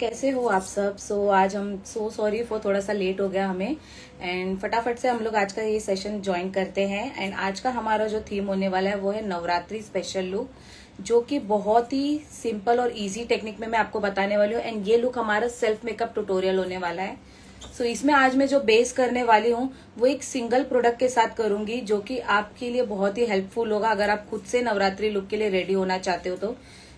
कैसे हो आप सब। आज हम सॉरी फॉर थोड़ा सा लेट हो गया हमें। एंड फटाफट से हम लोग आज का ये सेशन ज्वाइन करते हैं। एंड आज का हमारा जो थीम होने वाला है वो है नवरात्रि स्पेशल लुक, जो कि बहुत ही सिंपल और इजी टेक्निक में मैं आपको बताने वाली हूँ। एंड ये लुक हमारा सेल्फ मेकअप ट्यूटोरियल होने वाला है। इसमें आज मैं जो बेस करने वाली हूँ वो एक सिंगल प्रोडक्ट के साथ करूंगी, जो कि आपके लिए बहुत ही हेल्पफुल होगा अगर आप खुद से नवरात्रि लुक के लिए रेडी होना चाहते हो तो।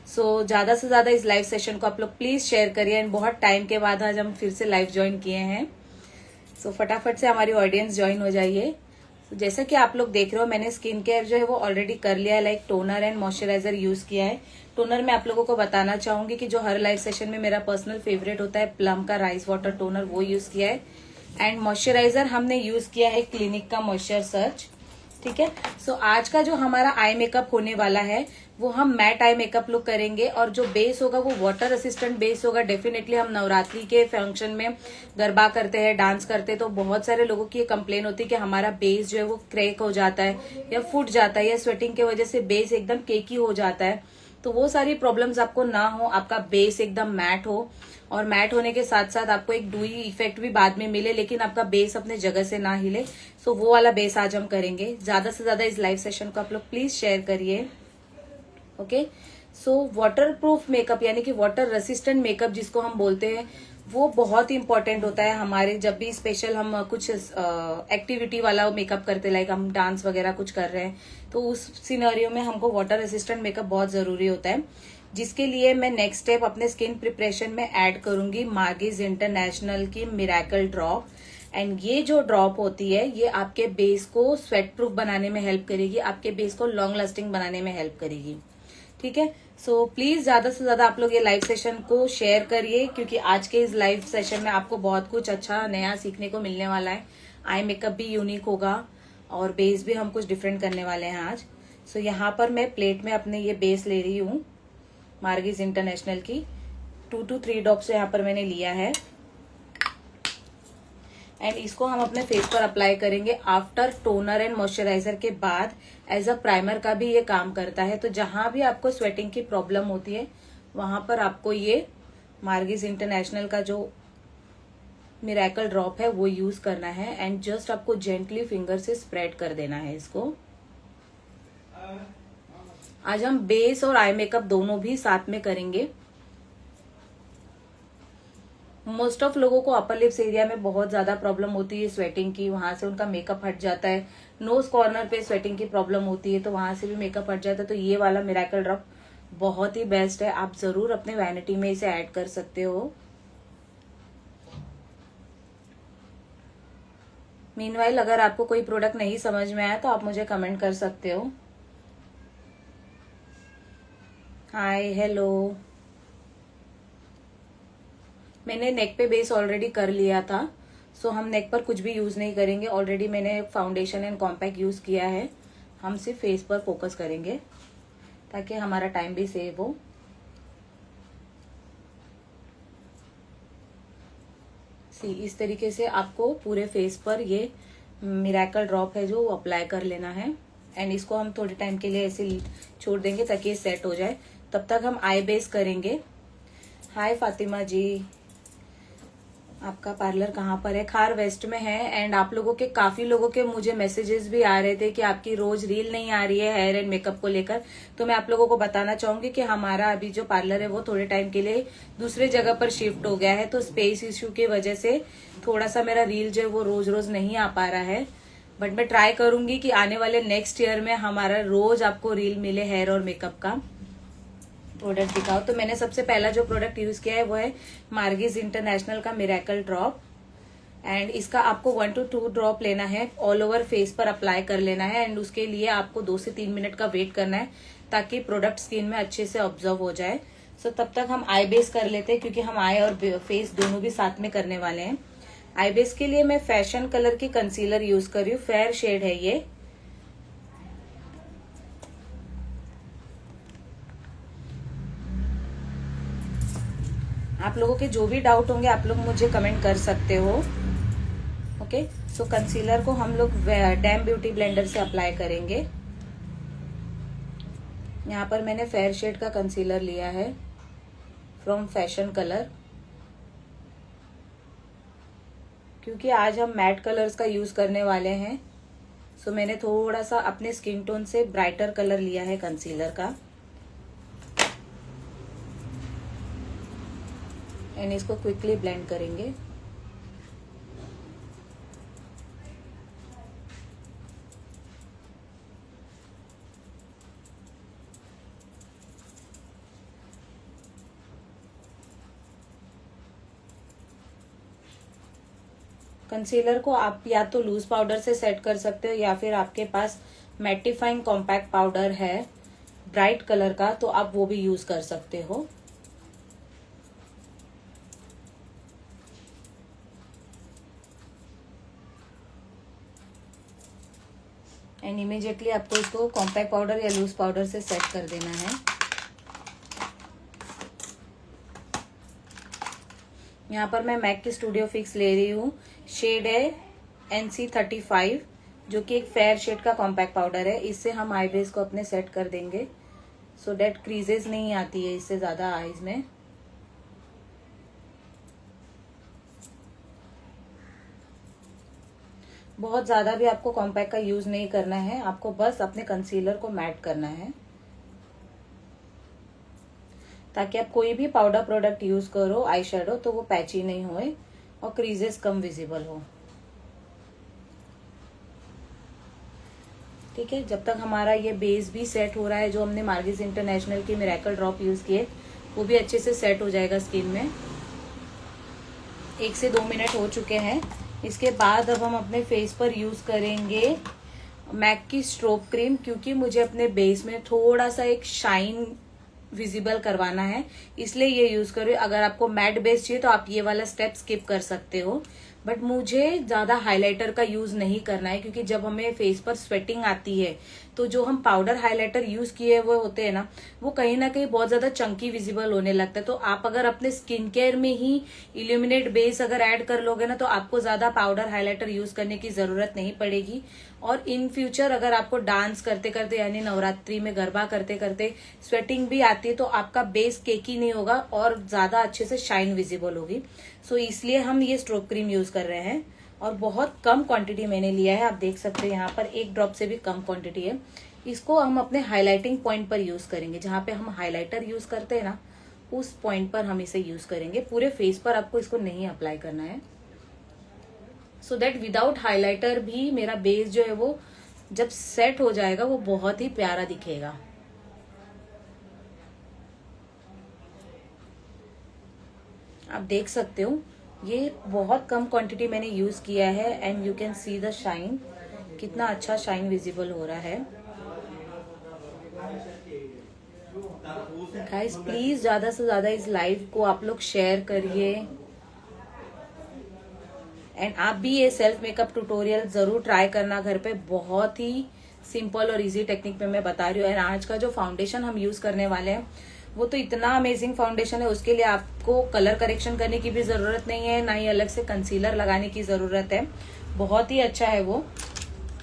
ज्यादा से ज्यादा इस लाइव सेशन को आप लोग प्लीज शेयर करिए। एंड बहुत टाइम के बाद आज हम फिर से लाइव ज्वाइन किए हैं। फटाफट से हमारी ऑडियंस ज्वाइन हो जाइए। जैसा कि आप लोग देख रहे हो, मैंने स्किन केयर जो है वो ऑलरेडी कर लिया है, like toner and moisturiser use किया है। टोनर में आप लोगों को बताना चाहूंगी कि जो हर लाइव सेशन में मेरा पर्सनल फेवरेट होता है, प्लम का राइस वाटर टोनर, वो यूज किया है। एंड मॉइस्चराइजर हमने यूज किया है क्लिनिक का मॉइस्चर सर्च। ठीक है। आज का जो हमारा आई मेकअप होने वाला है वो हम मैट आई मेकअप लुक करेंगे, और जो बेस होगा वो वाटर असिस्टेंट बेस होगा। डेफिनेटली हम नवरात्रि के फंक्शन में गरबा करते हैं, डांस करते हैं, तो बहुत सारे लोगों की ये कंप्लेन होती है कि हमारा बेस जो है वो क्रैक हो जाता है या फूट जाता है या स्वेटिंग की वजह से बेस एकदम केकी हो जाता है। तो वो सारी प्रॉब्लम्स आपको ना हो, आपका बेस एकदम मैट हो, और मैट होने के साथ साथ आपको एक डूई इफेक्ट भी बाद में मिले, लेकिन आपका बेस अपने जगह से ना हिले। वो वाला बेस आज हम करेंगे। ज्यादा से ज्यादा इस लाइव सेशन को आप लोग प्लीज शेयर करिए। ओके। वाटर प्रूफ मेकअप यानी कि वाटर रेसिस्टेंट मेकअप जिसको हम बोलते हैं, वो बहुत ही इंपॉर्टेंट होता है हमारे जब भी स्पेशल हम कुछ एक्टिविटी वाला मेकअप करते, लाइक हम डांस वगैरह कुछ कर रहे हैं, तो उस सिनेरियो में हमको वाटर रेसिस्टेंट मेकअप बहुत जरूरी होता है। जिसके लिए मैं नेक्स्ट स्टेप अपने स्किन प्रिपरेशन में ऐड करूंगी मार्गिज इंटरनेशनल की मिरेकल ड्रॉप। एंड ये जो ड्रॉप होती है ये आपके बेस को स्वेट प्रूफ बनाने में हेल्प करेगी, आपके बेस को लॉन्ग लास्टिंग बनाने में हेल्प करेगी। ठीक है। प्लीज ज्यादा से ज्यादा आप लोग ये लाइव सेशन को शेयर करिए, क्योंकि आज के इस लाइव सेशन में आपको बहुत कुछ अच्छा नया सीखने को मिलने वाला है। आई मेकअप भी यूनिक होगा और बेस भी हम कुछ डिफरेंट करने वाले हैं आज। यहाँ पर मैं प्लेट में अपने ये बेस ले रही हूँ मार्गिज इंटरनेशनल की 2 to 3 ड्रॉप्स यहाँ पर मैंने लिया है। एंड इसको हम अपने फेस पर अप्लाई करेंगे आफ्टर टोनर एंड मॉइस्चराइजर के बाद। एज अ प्राइमर का भी ये काम करता है, तो जहां भी आपको स्वेटिंग की प्रॉब्लम होती है वहां पर आपको ये मार्गिज इंटरनेशनल का जो मिरेकल ड्रॉप है वो यूज करना है। एंड जस्ट आपको जेंटली फिंगर से स्प्रेड कर देना है इसको। आज हम बेस और आई मेकअप दोनों भी साथ में करेंगे। मोस्ट ऑफ लोगों को अपर लिप्स एरिया में बहुत ज्यादा प्रॉब्लम होती है स्वेटिंग की, वहां से उनका मेकअप हट जाता है। नोज कॉर्नर पे स्वेटिंग की प्रॉब्लम होती है तो वहां से भी मेकअप हट जाता है। तो ये वाला मिरेकल ड्रॉप बहुत ही बेस्ट है, आप जरूर अपने वैनिटी में इसे ऐड कर सकते हो। मीनवाइल अगर आपको कोई प्रोडक्ट नहीं समझ में आया तो आप मुझे कमेंट कर सकते हो। Hi hello. मैंने नेक पे बेस ऑलरेडी कर लिया था, हम नेक पर कुछ भी यूज नहीं करेंगे। ऑलरेडी मैंने फाउंडेशन एंड कॉम्पैक्ट यूज किया है। हम सिर्फ फेस पर फोकस करेंगे ताकि हमारा टाइम भी सेव हो। इस तरीके से आपको पूरे फेस पर ये मिरेकल ड्रॉप है जो अप्लाई कर लेना है। एंड इसको हम थोड़े टाइम के लिए ऐसे छोड़ देंगे ताकि ये सेट हो जाए। तब तक हम आई बेस करेंगे। हाय फातिमा जी, आपका पार्लर कहाँ पर है? खार वेस्ट में है। एंड आप लोगों के काफी लोगों के मुझे मैसेजेस भी आ रहे थे कि आपकी रोज रील नहीं आ रही है हेयर एंड मेकअप को लेकर। तो मैं आप लोगों को बताना चाहूंगी कि हमारा अभी जो पार्लर है वो थोड़े टाइम के लिए दूसरे जगह पर शिफ्ट हो गया है, तो स्पेस इश्यू की वजह से थोड़ा सा मेरा रील जो है वो रोज रोज नहीं आ पा रहा है। बट मैं ट्राई करूंगी कि आने वाले नेक्स्ट ईयर में हमारा रोज आपको रील मिले हेयर और मेकअप का। प्रोडक्ट दिखाओ। तो मैंने सबसे पहला जो प्रोडक्ट यूज किया है वो है मार्गिज इंटरनेशनल का मिरेकल ड्रॉप। एंड इसका आपको 1 to 2 ड्रॉप लेना है, ऑल ओवर फेस पर अप्लाई कर लेना है। एंड उसके लिए आपको 2 से 3 मिनट का वेट करना है ताकि प्रोडक्ट स्किन में अच्छे से ऑब्जर्व हो जाए। तब तक हम आई बेस कर लेते हैं, क्योंकि हम आई और फेस दोनों भी साथ में करने वाले हैं। आई बेस के लिए मैं फैशन कलर की कंसीलर यूज कर रही हूँ, फेयर शेड है ये। आप लोगों के जो भी डाउट होंगे आप लोग मुझे कमेंट कर सकते हो। ओके। कंसीलर को हम लोग डैम ब्यूटी ब्लेंडर से अप्लाई करेंगे। यहाँ पर मैंने फेयर शेड का कंसीलर लिया है फ्रॉम फैशन कलर। क्योंकि आज हम मैट कलर्स का यूज करने वाले हैं, सो मैंने थोड़ा सा अपने स्किन टोन से ब्राइटर कलर लिया है कंसीलर का, एंड इसको क्विकली ब्लेंड करेंगे। कंसीलर को आप या तो लूज पाउडर से सेट कर सकते हो, या फिर आपके पास मैटिफाइंग कॉम्पैक्ट पाउडर है ब्राइट कलर का, तो आप वो भी यूज कर सकते हो। एंड इमीडिएटली आपको इसको कॉम्पैक्ट पाउडर या लूज पाउडर से सेट कर देना है। यहाँ पर मैं मैक की स्टूडियो फिक्स ले रही हूँ, शेड है NC35, जो कि एक फेयर शेड का कॉम्पैक्ट पाउडर है। इससे हम आईब्रोज को अपने सेट कर देंगे, सो डेट क्रीजेस नहीं आती है इससे ज्यादा आईज में। बहुत ज्यादा भी आपको कॉम्पैक्ट का यूज नहीं करना है, आपको बस अपने कंसीलर को मैट करना है, ताकि आप कोई भी पाउडर प्रोडक्ट यूज करो आई शेडो तो वो पैची नहीं होए और क्रीजेस कम विजिबल हो। ठीक है, जब तक हमारा ये बेस भी सेट हो रहा है, जो हमने मार्गिस इंटरनेशनल की मिरेकल ड्रॉप यूज किए वो भी अच्छे से सेट हो जाएगा स्किन में। 1 से 2 मिनट हो चुके हैं। इसके बाद अब हम अपने फेस पर यूज करेंगे मैक की स्ट्रोब क्रीम, क्योंकि मुझे अपने बेस में थोड़ा सा एक शाइन विजिबल करवाना है, इसलिए ये यूज करो। अगर आपको मैट बेस चाहिए तो आप ये वाला स्टेप स्किप कर सकते हो, बट मुझे ज्यादा हाइलाइटर का यूज नहीं करना है, क्योंकि जब हमें फेस पर स्वेटिंग आती है तो जो हम पाउडर हाइलाइटर यूज किए वो होते हैं ना, वो कहीं ना कहीं बहुत ज्यादा चंकी विजिबल होने लगता है। तो आप अगर अपने स्किन केयर में ही इल्यूमिनेट बेस अगर ऐड कर लोगे ना, तो आपको ज्यादा पाउडर हाइलाइटर यूज करने की जरूरत नहीं पड़ेगी। और इन फ्यूचर अगर आपको डांस करते करते यानी नवरात्रि में गरबा करते करते स्वेटिंग भी आती है, तो आपका बेस केकी नहीं होगा और ज्यादा अच्छे से शाइन विजिबल होगी। सो इसलिए हम ये स्ट्रोब क्रीम यूज कर रहे हैं, और बहुत कम क्वांटिटी मैंने लिया है। आप देख सकते हैं यहाँ पर 1 ड्रॉप से भी कम क्वांटिटी है। इसको हम अपने हाइलाइटिंग पॉइंट पर यूज करेंगे, जहां पे हम हाइलाइटर यूज करते हैं ना, उस पॉइंट पर हम इसे यूज करेंगे। पूरे फेस पर आपको इसको नहीं अप्लाई करना है, सो दैट विदाउट हाइलाइटर भी मेरा बेस जो है वो जब सेट हो जाएगा वो बहुत ही प्यारा दिखेगा। आप देख सकते हो ये बहुत कम क्वांटिटी मैंने यूज किया है, and you can see the shine, कितना अच्छा शाइन विजिबल हो रहा है। गाइस प्लीज ज्यादा से ज्यादा इस लाइव को आप लोग शेयर करिए, एंड आप भी ये सेल्फ मेकअप ट्यूटोरियल जरूर ट्राई करना घर पे। बहुत ही सिंपल और इजी टेक्निक में मैं बता रही हूँ। एंड आज का जो फाउंडेशन हम यूज करने वाले हैं वो तो इतना अमेजिंग फाउंडेशन है, उसके लिए आपको कलर करेक्शन करने की भी जरूरत नहीं है, ना ही अलग से कंसीलर लगाने की जरूरत है। बहुत ही अच्छा है वो।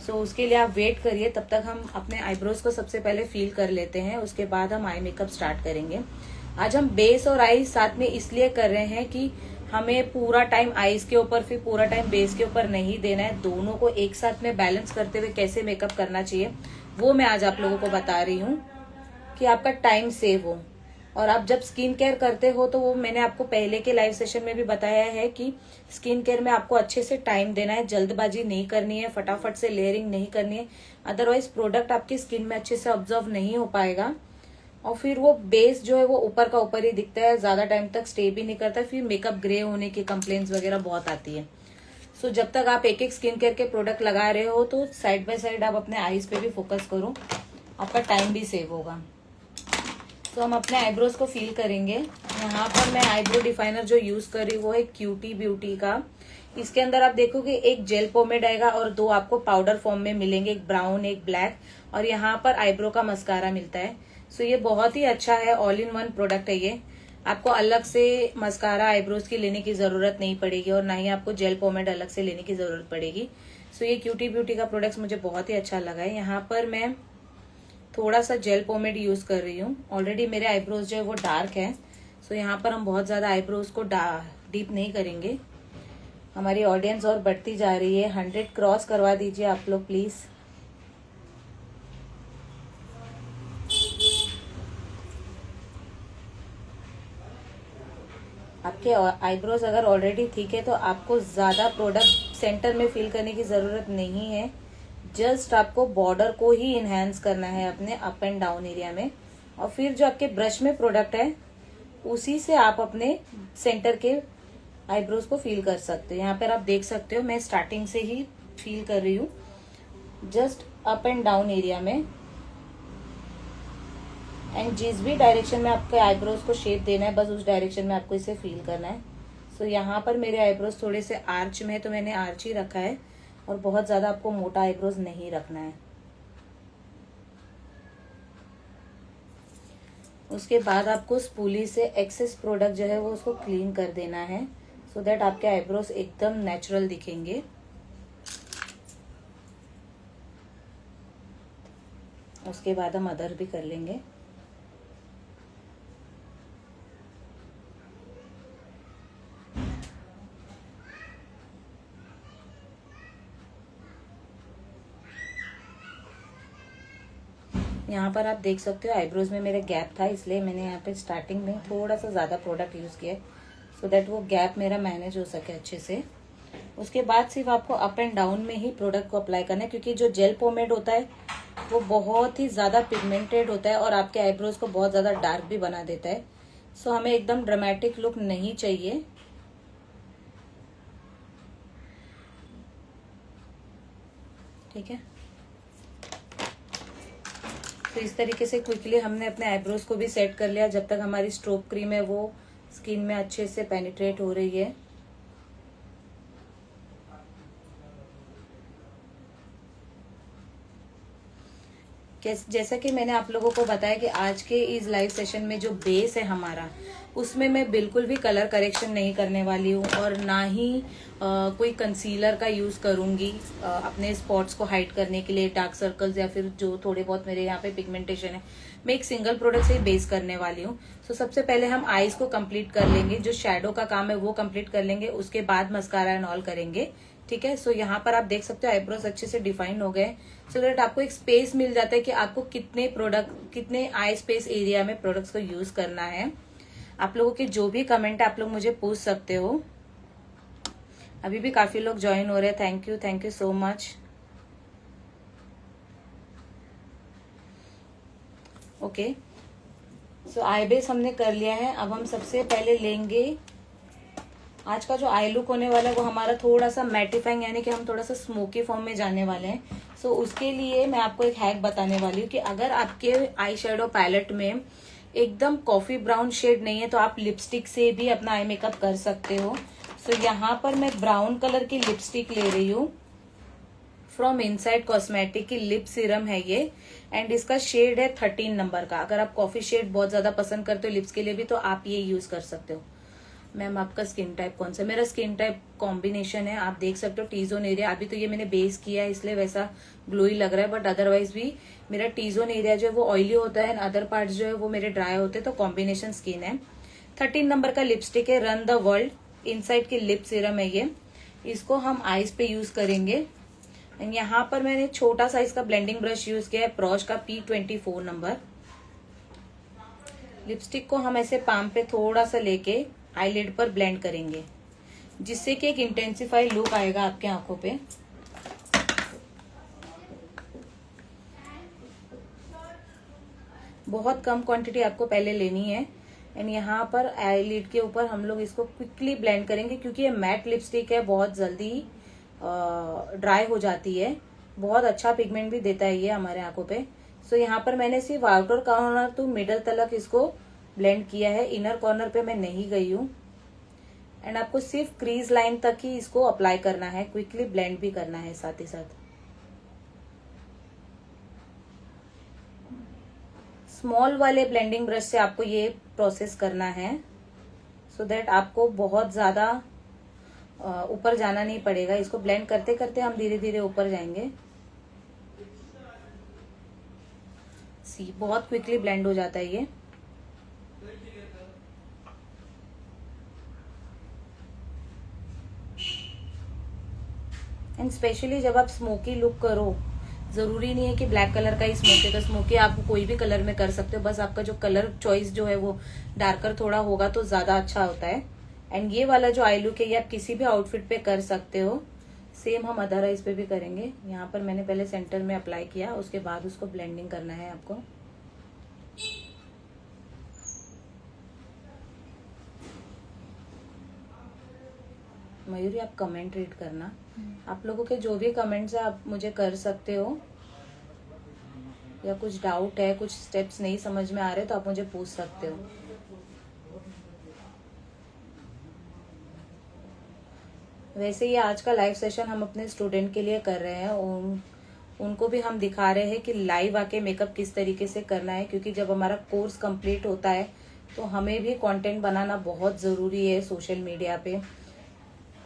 सो उसके लिए आप वेट करिए, तब तक हम अपने आईब्रोज को सबसे पहले फील कर लेते हैं, उसके बाद हम आई मेकअप स्टार्ट करेंगे। आज हम बेस और आईज साथ में इसलिए कर रहे हैं कि हमें पूरा टाइम आईज के ऊपर फिर पूरा टाइम बेस के ऊपर नहीं देना है। दोनों को एक साथ में बैलेंस करते हुए कैसे मेकअप करना चाहिए वो मैं आज आप लोगों को बता रही हूँ, कि आपका टाइम सेव हो। और आप जब स्किन केयर करते हो तो वो मैंने आपको पहले के लाइव सेशन में भी बताया है कि स्किन केयर में आपको अच्छे से टाइम देना है, जल्दबाजी नहीं करनी है, फटाफट से लेयरिंग नहीं करनी है, अदरवाइज प्रोडक्ट आपकी स्किन में अच्छे से ऑब्जर्व नहीं हो पाएगा, और फिर वो बेस जो है वो ऊपर का ऊपर ही दिखता है, ज्यादा टाइम तक स्टे भी नहीं करता, फिर मेकअप ग्रे होने की कंप्लेंट्स वगैरह बहुत आती है। सो जब तक आप एक एक स्किन केयर के प्रोडक्ट लगा रहे हो तो साइड बाय साइड आप अपने आईज पे भी फोकस करो, आपका टाइम भी सेव होगा। तो हम अपने आईब्रोज को फील करेंगे। यहाँ पर मैं आईब्रो डिफाइनर जो यूज कर रही हूँ वो है क्यूटी ब्यूटी का। इसके अंदर आप देखोगे एक जेल पोमेड आएगा और 2 आपको पाउडर फॉर्म में मिलेंगे, एक ब्राउन एक ब्लैक, और यहाँ पर आईब्रो का मस्कारा मिलता है। सो ये बहुत ही अच्छा है, ऑल इन वन प्रोडक्ट है ये। आपको अलग से मस्कारा आईब्रोज की लेने की जरूरत नहीं पड़ेगी, और ना ही आपको जेल पोमेड अलग से लेने की जरूरत पड़ेगी। सो ये क्यूटी ब्यूटी का प्रोडक्ट मुझे बहुत ही अच्छा लगा है। यहाँ पर मैं थोड़ा सा जेल पोमेड यूज कर रही हूँ। ऑलरेडी मेरे आईब्रोज जो है वो डार्क है, सो यहाँ पर हम बहुत ज्यादा आईब्रोज को डीप नहीं करेंगे। हमारी ऑडियंस और बढ़ती जा रही है, 100 क्रॉस करवा दीजिए आप लोग प्लीज। आपके आईब्रोज अगर ऑलरेडी ठीक है तो आपको ज़्यादा प्रोडक्ट सेंटर में फिल करने की ज़रूरत नहीं है। जस्ट आपको बॉर्डर को ही इन्हेंस करना है अपने अप एंड डाउन एरिया में, और फिर जो आपके ब्रश में प्रोडक्ट है उसी से आप अपने सेंटर के आईब्रोज को फील कर सकते हो। यहाँ पर आप देख सकते हो मैं स्टार्टिंग से ही फील कर रही हूँ, just up and down area में। एंड जिस भी डायरेक्शन में आपके आईब्रोज को शेप देना है, बस उस डायरेक्शन में आपको इसे फील करना है। सो यहाँ पर मेरे आईब्रोज थोड़े से आर्च में है तो मैंने आर्च ही रखा है, और बहुत ज़्यादा आपको मोटा आईब्रोज नहीं रखना है। उसके बाद आपको स्पूली से एक्सेस प्रोडक्ट जो है वो उसको क्लीन कर देना है, सो दैट आपके आईब्रोज एकदम नेचुरल दिखेंगे। उसके बाद हम अदर भी कर लेंगे। यहाँ पर आप देख सकते हो आईब्रोज में मेरा गैप था, इसलिए मैंने यहाँ पे स्टार्टिंग में थोड़ा सा ज़्यादा प्रोडक्ट यूज़ किया है, सो दैट वो गैप मेरा मैनेज हो सके अच्छे से। उसके बाद सिर्फ आपको अप एंड डाउन में ही प्रोडक्ट को अप्लाई करना है, क्योंकि जो जेल पोमेड होता है वो बहुत ही ज़्यादा पिगमेंटेड होता है और आपके आईब्रोज को बहुत ज़्यादा डार्क भी बना देता है। सो हमें एकदम ड्रामेटिक लुक नहीं चाहिए। ठीक है, तो इस तरीके से क्विकली हमने अपने आईब्रोज को भी सेट कर लिया, जब तक हमारी स्ट्रोब क्रीम है वो स्किन में अच्छे से पेनिट्रेट हो रही है। जैसा कि मैंने आप लोगों को बताया कि आज के इस लाइव सेशन में जो बेस है हमारा, उसमें मैं बिल्कुल भी कलर करेक्शन नहीं करने वाली हूँ, और ना ही कोई कंसीलर का यूज़ करूँगी अपने स्पॉट्स को हाइड करने के लिए, डार्क सर्कल्स या फिर जो थोड़े बहुत मेरे यहाँ पे पिगमेंटेशन है। मैं एक सिंगल प्रोडक्ट से ही बेस करने वाली हूँ। सो सबसे पहले हम आईज को कंप्लीट कर लेंगे, जो शेडो का काम है वो कंप्लीट कर लेंगे, उसके बाद मस्कारा एंड ऑल करेंगे। ठीक है, सो यहाँ पर आप देख सकते हो आईब्रोज अच्छे से डिफाइन हो गए, सो दैट आपको एक स्पेस मिल जाता है कि आपको कितने आई स्पेस एरिया में प्रोडक्ट्स को यूज करना है। आप लोगों के जो भी कमेंट है आप लोग मुझे पूछ सकते हो। अभी भी काफी लोग ज्वाइन हो रहे हैं, thank you so much. Okay, so I base हमने कर लिया है। अब हम सबसे पहले लेंगे, आज का जो आई लुक होने वाला है वो हमारा थोड़ा सा मैटिफाइंग, यानी कि हम थोड़ा सा स्मोकी फॉर्म में जाने वाले हैं। सो उसके लिए मैं आपको एक हैक बताने वाली हूँ कि अगर आपके आई शेडो पैलेट में एकदम कॉफी ब्राउन शेड नहीं है तो आप लिपस्टिक से भी अपना आई मेकअप कर सकते हो। सो यहाँ पर मैं ब्राउन कलर की लिपस्टिक ले रही हूँ, फ्रॉम इनसाइड कॉस्मेटिक की लिप सीरम है ये, एंड इसका शेड है 13 नंबर का। अगर आप कॉफी शेड बहुत ज्यादा पसंद करते हो लिप्स के लिए भी तो आप ये यूज कर सकते हो। मैम आपका स्किन टाइप कौन सा? मेरा स्किन टाइप कॉम्बिनेशन है, आप देख सकते हो टी जोन एरिया। अभी तो ये मैंने बेस किया है इसलिए वैसा ग्लोई लग रहा है, बट अदरवाइज भी मेरा टी जोन एरिया जो है वो ऑयली होता है, अदर पार्ट जो है वो मेरे ड्राई होते हैं, तो कॉम्बिनेशन स्किन है। 13 नंबर का लिपस्टिक है, रन द वर्ल्ड इनसाइड की लिप सीरम है ये। इसको हम आईज पे यूज करेंगे। यहाँ पर मैंने छोटा साइज का ब्लेंडिंग ब्रश यूज किया है, प्रॉश का P24 नंबर। लिपस्टिक को हम ऐसे पाम पे थोड़ा सा लेके आईलिड पर ब्लेंड करेंगे, जिससे कि एक इंटेंसिफाई लुक आएगा आपके आंखों पे। बहुत कम क्वांटिटी आपको पहले लेनी है, एंड यहाँ पर आईलिड के ऊपर हम लोग इसको क्विकली ब्लेंड करेंगे, क्योंकि ये मैट लिपस्टिक है, बहुत जल्दी ड्राई हो जाती है। बहुत अच्छा पिगमेंट भी देता है ये हमारे आंखों पे। सो यहाँ पर मैंने सिर्फ आउटर कॉर्नर टू मिडल तलक इसको ब्लेंड किया है, इनर कॉर्नर पे मैं नहीं गई हूँ। एंड आपको सिर्फ क्रीज लाइन तक ही इसको अप्लाई करना है, क्विकली ब्लेंड भी करना है साथ ही साथ। स्मॉल वाले ब्लेंडिंग ब्रश से आपको ये प्रोसेस करना है, सो दैट आपको बहुत ज्यादा ऊपर जाना नहीं पड़ेगा। इसको ब्लेंड करते करते हम धीरे धीरे ऊपर जाएंगे। सी बहुत क्विकली ब्लेंड हो जाता है ये। एंड स्पेशली जब आप स्मोकी लुक करो, जरूरी नहीं है कि ब्लैक कलर का ही स्मोकी, तो स्मोकी आप कोई भी कलर में कर सकते हो, बस आपका जो कलर चॉइस जो है वो डार्कर थोड़ा होगा तो ज्यादा अच्छा होता है। एंड ये वाला जो आई लुक है ये आप किसी भी आउटफिट पे कर सकते हो। सेम हम अदर आइज पे भी करेंगे। यहाँ पर मैंने पहले सेंटर में अप्लाई किया, उसके बाद उसको ब्लेंडिंग करना है आपको। मयूरी आप कमेंट रीड करना, आप लोगों के जो भी कमेंट्स है आप मुझे कर सकते हो, या कुछ डाउट है, कुछ स्टेप्स नहीं समझ में आ रहे तो आप मुझे पूछ सकते हो। वैसे ये आज का लाइव सेशन हम अपने स्टूडेंट के लिए कर रहे हैं, उनको भी हम दिखा रहे हैं कि लाइव आके मेकअप किस तरीके से करना है, क्योंकि जब हमारा कोर्स कंप्लीट होता है तो हमें भी कंटेंट बनाना बहुत ज़रूरी है सोशल मीडिया पे।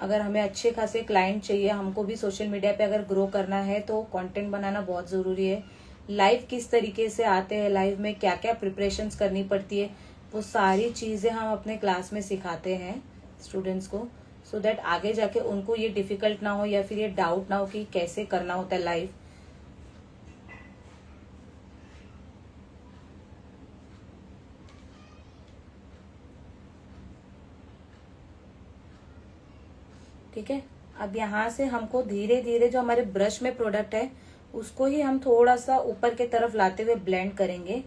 अगर हमें अच्छे खासे क्लाइंट चाहिए, हमको भी सोशल मीडिया पे अगर ग्रो करना है तो कंटेंट बनाना बहुत ज़रूरी है। लाइव किस तरीके से आते हैं, लाइव में क्या क्या प्रिपरेशंस करनी पड़ती है, वो सारी चीज़ें हम अपने क्लास में सिखाते हैं स्टूडेंट्स को, सो दैट आगे जाके उनको ये डिफिकल्ट ना हो या फिर ये डाउट ना हो कि कैसे करना होता है लाइव। ठीक है, अब यहाँ से हमको धीरे धीरे जो हमारे ब्रश में प्रोडक्ट है उसको ही हम थोड़ा सा ऊपर के तरफ लाते हुए ब्लेंड करेंगे,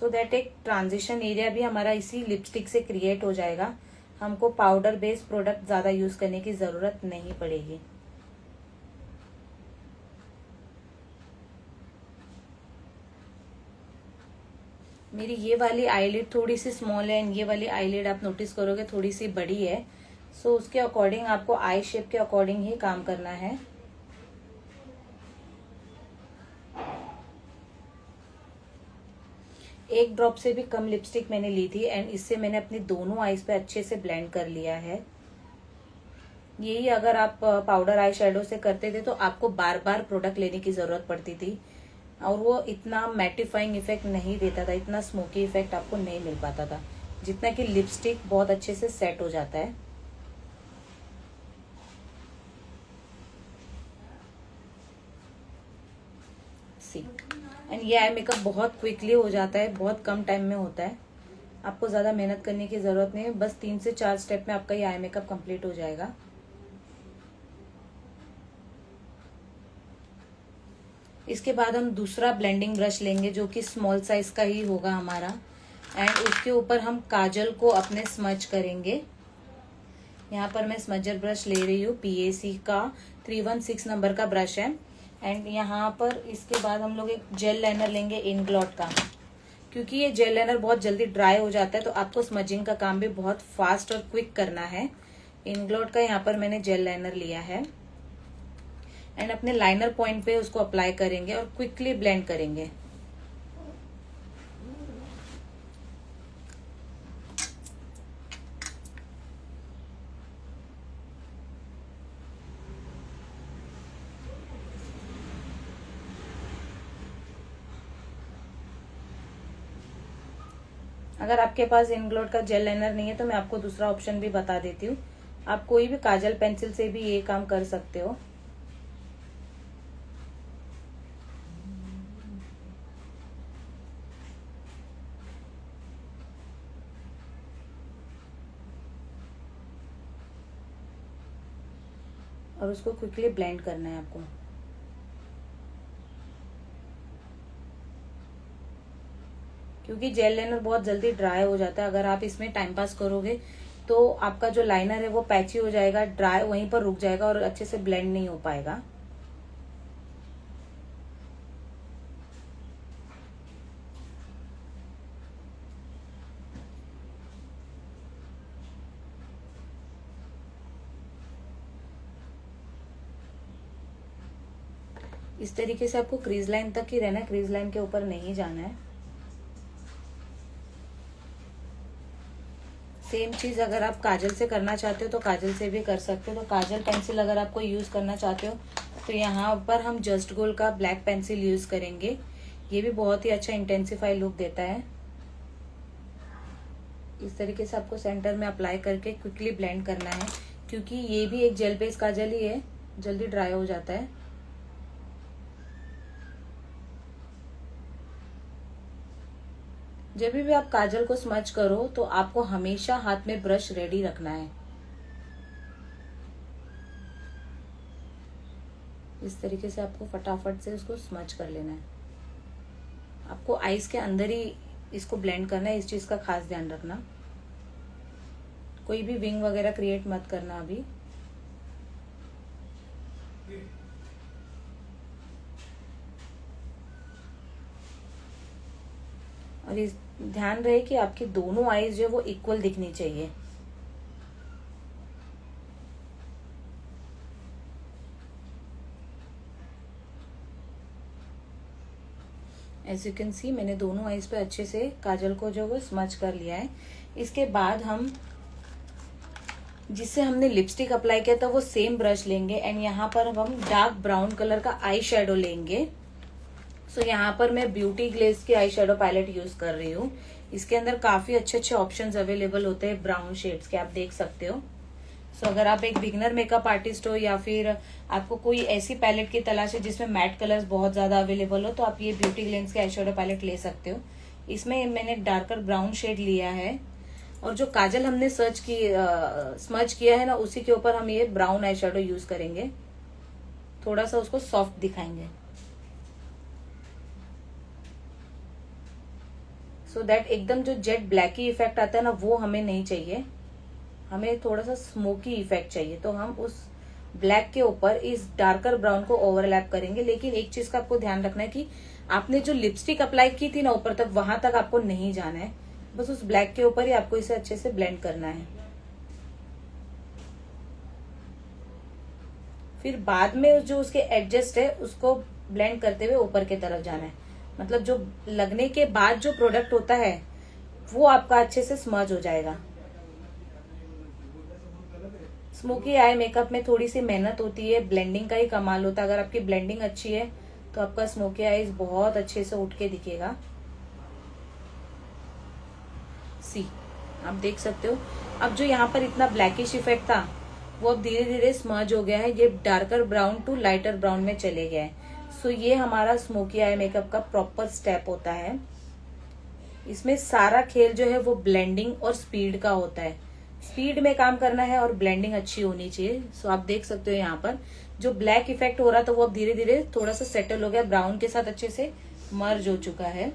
सो दैट एक ट्रांजिशन एरिया भी हमारा इसी लिपस्टिक से क्रिएट हो जाएगा। हमको पाउडर बेस्ड प्रोडक्ट ज्यादा यूज करने की जरूरत नहीं पड़ेगी। मेरी ये वाली आईलिड थोड़ी सी स्मॉल है एंड ये वाली आईलिड आप नोटिस करोगे थोड़ी सी बड़ी है, सो उसके अकॉर्डिंग आपको आई शेप के अकॉर्डिंग ही काम करना है। एक ड्रॉप से भी कम लिपस्टिक मैंने ली थी एंड इससे मैंने अपनी दोनों आईज पे अच्छे से ब्लेंड कर लिया है। यही अगर आप पाउडर आई शेडो से करते थे तो आपको बार बार प्रोडक्ट लेने की जरूरत पड़ती थी और वो इतना मैटिफाइंग इफेक्ट नहीं देता था, इतना स्मोकी इफेक्ट आपको नहीं मिल पाता था जितना कि लिपस्टिक बहुत अच्छे से सेट हो जाता है। सी एंड ये आई मेकअप बहुत क्विकली हो जाता है, बहुत कम टाइम में होता है, आपको ज्यादा मेहनत करने की जरूरत नहीं है, बस 3 से 4 स्टेप में आपका ये आई मेकअप कंप्लीट हो जाएगा। इसके बाद हम दूसरा ब्लेंडिंग ब्रश लेंगे जो कि स्मॉल साइज का ही होगा हमारा, एंड उसके ऊपर हम काजल को अपने स्मज करेंगे। यहाँ पर मैं स्मजर ब्रश ले रही हूँ, PAC का 316 नंबर का ब्रश है। एंड यहाँ पर इसके बाद हम लोग एक जेल लाइनर लेंगे इंग्लॉट का, क्योंकि ये जेल लाइनर बहुत जल्दी ड्राई हो जाता है तो आपको स्मजिंग का काम भी बहुत फास्ट और क्विक करना है। इंग्लॉट का यहाँ पर मैंने जेल लाइनर लिया है एंड अपने लाइनर पॉइंट पे उसको अप्लाई करेंगे और क्विकली ब्लेंड करेंगे। अगर आपके पास इंग्लॉट का जेल लाइनर नहीं है तो मैं आपको दूसरा ऑप्शन भी बता देती हूँ, आप कोई भी काजल पेंसिल से भी ये काम कर सकते हो। और उसको क्विकली ब्लेंड करना है आपको। क्योंकि जेल लाइनर बहुत जल्दी ड्राई हो जाता है, अगर आप इसमें टाइम पास करोगे तो आपका जो लाइनर है वो पैची हो जाएगा, ड्राई वहीं पर रुक जाएगा और अच्छे से ब्लेंड नहीं हो पाएगा। इस तरीके से आपको क्रीज लाइन तक ही रहना है, क्रीज लाइन के ऊपर नहीं जाना है। सेम चीज अगर आप काजल से करना चाहते हो तो काजल से भी कर सकते हो। तो काजल पेंसिल अगर आपको यूज करना चाहते हो तो यहाँ पर हम जस्ट गोल्ड का ब्लैक पेंसिल यूज करेंगे, ये भी बहुत ही अच्छा इंटेंसिफाई लुक देता है। इस तरीके से आपको सेंटर में अप्लाई करके क्विकली ब्लेंड करना है, क्योंकि ये भी एक जेल बेस्ड काजल ही है जल्दी ड्राई हो जाता है। जब भी आप काजल को स्मच करो तो आपको हमेशा हाथ में ब्रश रेडी रखना है। इस तरीके से आपको फटाफट से उसको स्मच कर लेना है। आपको आईज के अंदर ही इसको ब्लेंड करना है, इस चीज का खास ध्यान रखना। कोई भी विंग वगैरह क्रिएट मत करना अभी। और इस ध्यान रहे कि आपकी दोनों आईज जो है वो इक्वल दिखनी चाहिए। एज यू कैन सी मैंने दोनों आईज पे अच्छे से काजल को जो वो स्मच कर लिया है। इसके बाद हम जिससे हमने लिपस्टिक अप्लाई किया था वो सेम ब्रश लेंगे एंड यहाँ पर हम डार्क ब्राउन कलर का आई शेडो लेंगे। सो यहाँ पर मैं ब्यूटी ग्लेज की आई शेडो पैलेट यूज कर रही हूँ। इसके अंदर काफी अच्छे अच्छे ऑप्शंस अवेलेबल होते हैं ब्राउन शेड्स के, आप देख सकते हो। सो अगर आप एक बिगनर मेकअप आर्टिस्ट हो या फिर आपको कोई ऐसी पैलेट की तलाश है जिसमें मैट कलर्स बहुत ज्यादा अवेलेबल हो तो आप ये ब्यूटी ग्लेज की आई शेडो पैलेट ले सकते हो। इसमें मैंने डार्कर ब्राउन शेड लिया है और जो काजल हमने स्मच किया है ना उसी के ऊपर हम ये ब्राउन आई शेडो यूज करेंगे। थोड़ा सा उसको सॉफ्ट दिखाएंगे सो दैट एकदम जो जेट ब्लैकी इफेक्ट आता है ना वो हमें नहीं चाहिए, हमें थोड़ा सा स्मोकी इफेक्ट चाहिए। तो हम उस ब्लैक के ऊपर इस डार्कर ब्राउन को ओवरलैप करेंगे। लेकिन एक चीज का आपको ध्यान रखना है कि आपने जो लिपस्टिक अप्लाई की थी ना ऊपर तक, वहां तक आपको नहीं जाना है, बस उस ब्लैक के ऊपर ही आपको इसे अच्छे से ब्लेंड करना है। फिर बाद में जो उसके एडजस्ट है उसको ब्लेंड करते हुए ऊपर की तरफ जाना है। मतलब जो लगने के बाद जो प्रोडक्ट होता है वो आपका अच्छे से स्मज हो जाएगा। स्मोकी आई मेकअप में थोड़ी सी मेहनत होती है, ब्लेंडिंग का ही कमाल होता है। अगर आपकी ब्लेंडिंग अच्छी है तो आपका स्मोकी आईज बहुत अच्छे से उठ के दिखेगा। सी आप देख सकते हो अब जो यहाँ पर इतना ब्लैकिश इफेक्ट था वो अब धीरे धीरे स्मज हो गया है, ये darker brown to lighter brown में चले गया है। सो ये हमारा स्मोकी आई मेकअप का प्रॉपर स्टेप होता है। इसमें सारा खेल जो है वो ब्लेंडिंग और स्पीड का होता है। स्पीड में काम करना है और ब्लेंडिंग अच्छी होनी चाहिए। सो आप देख सकते हो यहाँ पर जो ब्लैक इफेक्ट हो रहा था वो अब धीरे धीरे थोड़ा सा सेटल हो गया, ब्राउन के साथ अच्छे से मर्ज हो चुका है।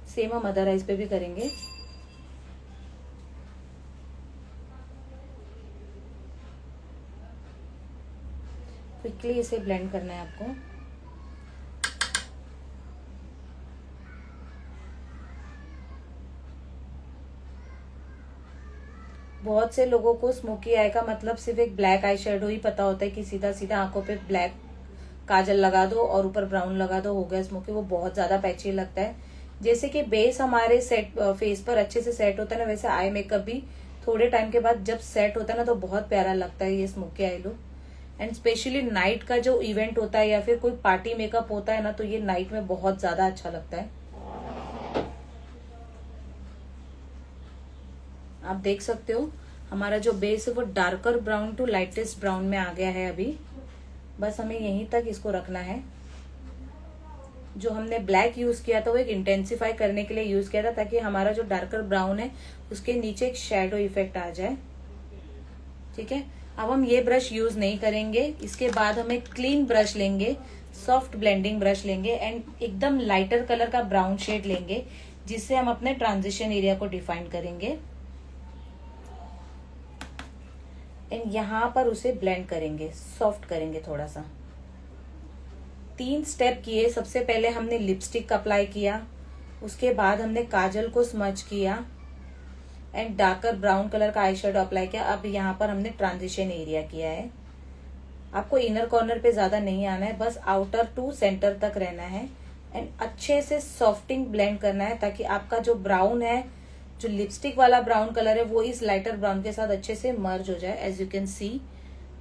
सेम हम अदर आइज पे भी करेंगे। क्विकली इसे ब्लेंड करना है आपको। बहुत से लोगों को स्मोकी आई का मतलब सिर्फ एक ब्लैक आई शेडो ही पता होता है कि सीधा सीधा आंखों पे ब्लैक काजल लगा दो और ऊपर ब्राउन लगा दो, हो गया स्मोकी। वो बहुत ज्यादा पैची लगता है। जैसे कि बेस हमारे फेस पर अच्छे से सेट होता है ना, वैसे आई मेकअप भी थोड़े टाइम के बाद जब सेट होता है ना तो बहुत प्यारा लगता है ये smoky I look. And specially night का जो इवेंट होता है या फिर कोई पार्टी मेकअप होता है ना तो ये नाइट में बहुत ज्यादा अच्छा लगता है। आप देख सकते हो हमारा जो बेस है वो darker brown to lightest brown में आ गया है। अभी बस हमें यहीं तक इसको रखना है। जो हमने ब्लैक यूज किया था वो एक इंटेंसिफाई करने के लिए यूज किया था ताकि हमारा जो डार्कर ब्राउन है उसके नीचे एक शेडो इफेक्ट आ जाए। ठीक है, अब हम ये ब्रश यूज नहीं करेंगे। इसके बाद हम एक क्लीन ब्रश लेंगे, सॉफ्ट ब्लेंडिंग ब्रश लेंगे एंड एकदम लाइटर कलर का ब्राउन शेड लेंगे जिससे हम अपने ट्रांजिशन एरिया को डिफाइन करेंगे एंड यहाँ पर उसे ब्लेंड करेंगे, सॉफ्ट करेंगे थोड़ा सा। 3 स्टेप किए। सबसे पहले हमने लिपस्टिक अप्लाई किया, उसके बाद हमने काजल को स्मच किया एंड डार्कर ब्राउन कलर का आई शेडो अप्लाई किया। अब यहाँ पर हमने ट्रांजिशन एरिया किया है। आपको इनर कॉर्नर पे ज्यादा नहीं आना है, बस आउटर टू सेंटर तक रहना है एंड अच्छे से सॉफ्टिंग ब्लेंड करना है ताकि आपका जो ब्राउन है, जो लिपस्टिक वाला ब्राउन कलर है वो इस लाइटर ब्राउन के साथ अच्छे से मर्ज हो जाए। एज यू कैन सी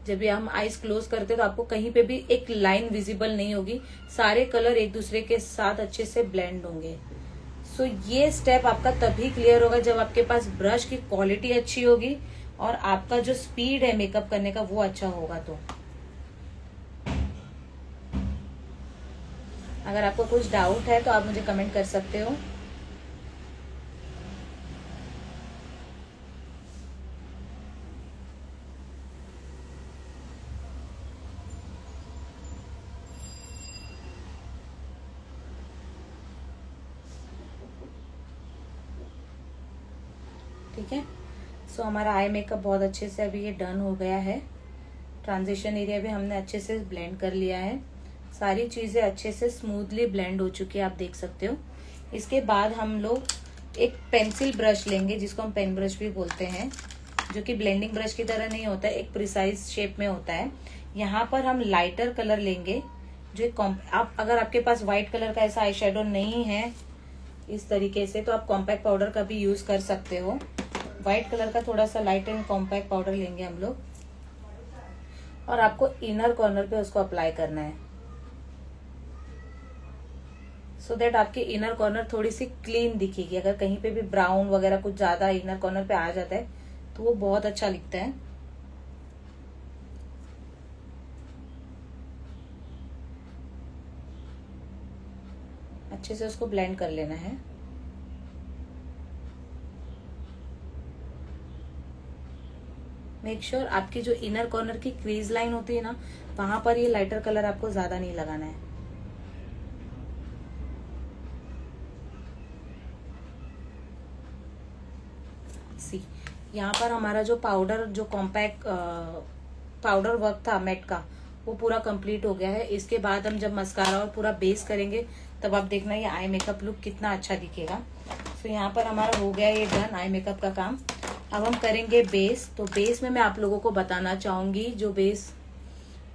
जब भी हम आईज क्लोज करते हैं तो आपको कहीं पे भी एक लाइन विजिबल नहीं होगी, सारे कलर एक दूसरे के साथ अच्छे से ब्लेंड होंगे। सो ये स्टेप आपका तभी क्लियर होगा जब आपके पास ब्रश की क्वालिटी अच्छी होगी और आपका जो स्पीड है मेकअप करने का वो अच्छा होगा। तो अगर आपको कुछ डाउट है तो आप मुझे कमेंट कर सकते हो। ठीक है, सो हमारा आई मेकअप बहुत अच्छे से अभी ये डन हो गया है। ट्रांजिशन एरिया भी हमने अच्छे से ब्लेंड कर लिया है। सारी चीजें अच्छे से स्मूथली ब्लेंड हो चुकी है, आप देख सकते हो। इसके बाद हम लोग एक पेंसिल ब्रश लेंगे, जिसको हम पेन ब्रश भी बोलते हैं, जो कि ब्लेंडिंग ब्रश की तरह नहीं होता है, एक प्रिसाइज शेप में होता है। यहाँ पर हम लाइटर कलर लेंगे, जो आप अगर आपके पास व्हाइट कलर का ऐसा आई शेडो नहीं है इस तरीके से, तो आप कॉम्पैक्ट पाउडर का भी यूज कर सकते हो। व्हाइट कलर का थोड़ा सा लाइट एंड कॉम्पैक्ट पाउडर लेंगे हम लोग, और आपको इनर कॉर्नर पे उसको अप्लाई करना है, सो दैट आपकी इनर कॉर्नर थोड़ी सी क्लीन दिखेगी। अगर कहीं पे भी ब्राउन वगैरह कुछ ज्यादा इनर कॉर्नर पे आ जाता है तो वो बहुत अच्छा दिखता है। अच्छे से उसको ब्लेंड कर लेना है। मेक श्योर आपकी जो इनर कॉर्नर की क्रीज लाइन होती है ना, वहां पर ये लाइटर कलर आपको ज्यादा नहीं लगाना है। सी, यहाँ पर हमारा जो पाउडर, जो कॉम्पैक्ट पाउडर वर्क था मैट का, वो पूरा कंप्लीट हो गया है। इसके बाद हम जब मस्कारा और पूरा बेस करेंगे तब आप देखना ये आई मेकअप लुक कितना अच्छा दिखेगा। तो यहाँ पर हमारा हो गया ये डन आई मेकअप का काम। अब हम करेंगे बेस। तो बेस में मैं आप लोगों को बताना चाहूंगी, जो बेस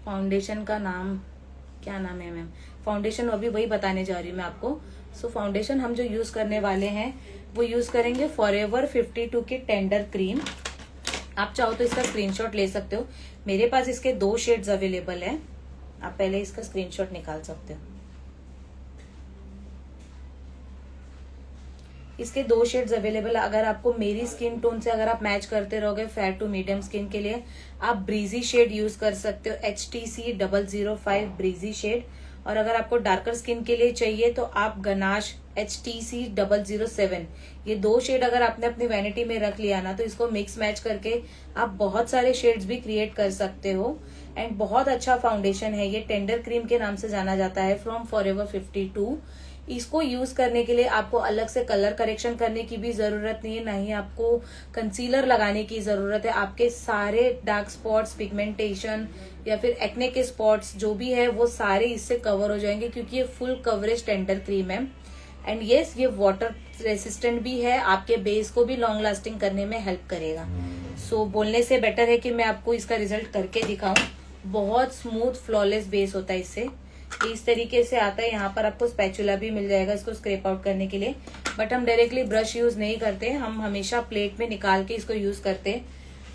फाउंडेशन का नाम क्या नाम है मैम, फाउंडेशन अभी वही बताने जा रही हूँ मैं आपको। सो फाउंडेशन हम जो यूज करने वाले हैं वो यूज करेंगे फॉरएवर 52 की टेंडर क्रीम। आप चाहो तो इसका स्क्रीनशॉट ले सकते हो, मेरे पास इसके 2 शेड्स अवेलेबल है, आप पहले इसका स्क्रीनशॉट निकाल सकते हो। इसके 2 शेड्स अवेलेबल है। अगर आपको मेरी स्किन टोन से अगर आप मैच करते रहोगे फेयर टू मीडियम स्किन के लिए, आप ब्रीजी शेड यूज कर सकते हो, HTC 005 ब्रीजी शेड। और अगर आपको डार्कर स्किन के लिए चाहिए तो आप गनाश HTC 007, ये 2 शेड अगर आपने अपनी वैनिटी में रख लिया ना, तो इसको मिक्स मैच करके आप बहुत सारे शेड्स भी क्रिएट कर सकते हो। एंड बहुत अच्छा फाउंडेशन है ये, टेंडर क्रीम के नाम से जाना जाता है, फ्रॉम फॉरएवर 52। इसको यूज करने के लिए आपको अलग से कलर करेक्शन करने की भी जरूरत नहीं है, ना ही आपको कंसीलर लगाने की जरूरत है। आपके सारे डार्क स्पॉट्स, पिगमेंटेशन या फिर एक्ने के स्पॉट्स जो भी है वो सारे इससे कवर हो जाएंगे, क्योंकि ये फुल कवरेज टेंडर क्रीम है। एंड यस, ये वाटर रेसिस्टेंट भी है, आपके बेस को भी लॉन्ग लास्टिंग करने में हेल्प करेगा। सो बोलने से बेटर है कि मैं आपको इसका रिजल्ट करके दिखाऊं। बहुत स्मूथ फ्लॉलेस बेस होता है इससे, इस तरीके से आता है। यहाँ पर आपको स्पैचुला भी मिल जाएगा इसको स्क्रैप आउट करने के लिए, बट हम डायरेक्टली ब्रश यूज नहीं करते, हम हमेशा प्लेट में निकाल के इसको यूज करते हैं,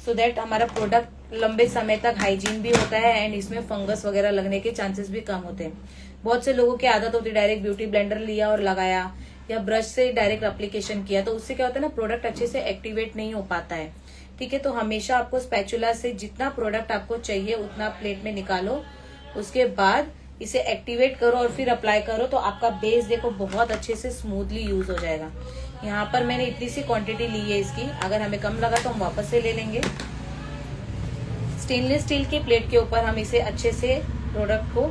सो दैट हमारा प्रोडक्ट लंबे समय तक हाइजीन भी होता है एंड इसमें फंगस वगैरह लगने के चांसेस भी कम होते हैं। बहुत से लोगों की आदत होती है डायरेक्ट ब्यूटी ब्लेंडर लिया और लगाया, या ब्रश से डायरेक्ट एप्लीकेशन किया, तो उससे क्या होता है ना, प्रोडक्ट अच्छे से एक्टिवेट नहीं हो पाता है। ठीक है, तो हमेशा आपको स्पैचुला से जितना प्रोडक्ट आपको चाहिए उतना प्लेट में निकालो, उसके बाद इसे एक्टिवेट करो और फिर अप्लाई करो, तो आपका बेस देखो बहुत अच्छे से स्मूथली यूज हो जाएगा। यहाँ पर मैंने इतनी सी क्वांटिटी ली है इसकी, अगर हमें कम लगा तो हम वापस से ले लेंगे। स्टेनलेस स्टील की प्लेट के ऊपर हम इसे अच्छे से प्रोडक्ट को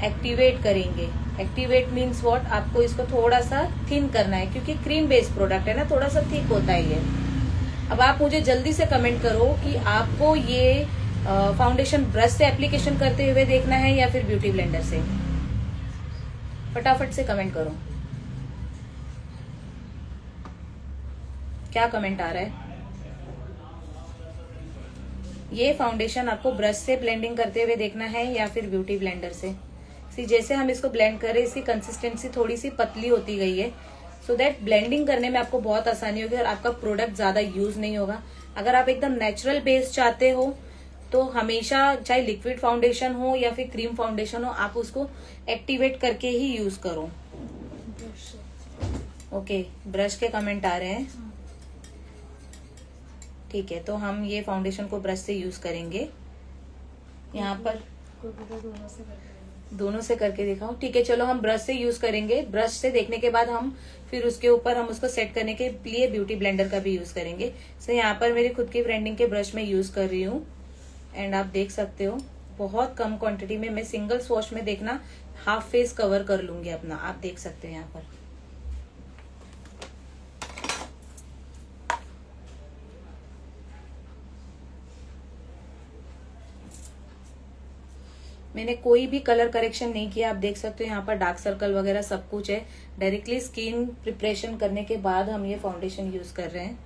एक्टिवेट करेंगे। एक्टिवेट मीन्स व्हाट, आपको इसको थोड़ा सा थिन करना है, क्योंकि क्रीम बेस्ड प्रोडक्ट है ना, थोड़ा सा थिक होता है ये। अब आप मुझे जल्दी से कमेंट करो कि आपको ये फाउंडेशन ब्रश से एप्लीकेशन करते हुए देखना है या फिर ब्यूटी ब्लेंडर से। फटाफट से कमेंट करो, क्या कमेंट आ रहा है। ये फाउंडेशन आपको ब्रश से ब्लेंडिंग करते हुए देखना है या फिर ब्यूटी ब्लेंडर से। सी, जैसे हम इसको ब्लेंड करें इसकी कंसिस्टेंसी थोड़ी सी पतली होती गई है, सो दैट ब्लेंडिंग करने में आपको बहुत आसानी होगी और आपका प्रोडक्ट ज्यादा यूज नहीं होगा। अगर आप एकदम नेचुरल बेस चाहते हो तो हमेशा, चाहे लिक्विड फाउंडेशन हो या फिर क्रीम फाउंडेशन हो, आप उसको एक्टिवेट करके ही यूज करो। ओके, ब्रश के कमेंट आ रहे हैं। ठीक है, तो हम ये फाउंडेशन को ब्रश से यूज करेंगे यहाँ पर। दोनों से करके दिखाओ, ठीक है। चलो हम ब्रश से यूज करेंगे। ब्रश से देखने के बाद हम फिर उसके ऊपर हम उसको सेट करने के लिए ब्यूटी ब्लेंडर का भी यूज करेंगे। सो यहाँ पर मेरी खुद की ब्रांडिंग के ब्रश में यूज कर रही हूँ एंड आप देख सकते हो बहुत कम क्वांटिटी में, मैं सिंगल वॉश में देखना हाफ फेस कवर कर लूंगी अपना। आप देख सकते हैं यहाँ पर मैंने कोई भी कलर करेक्शन नहीं किया। आप देख सकते हो यहाँ पर डार्क सर्कल वगैरह सब कुछ है। डायरेक्टली स्किन प्रिपरेशन करने के बाद हम ये फाउंडेशन यूज कर रहे हैं।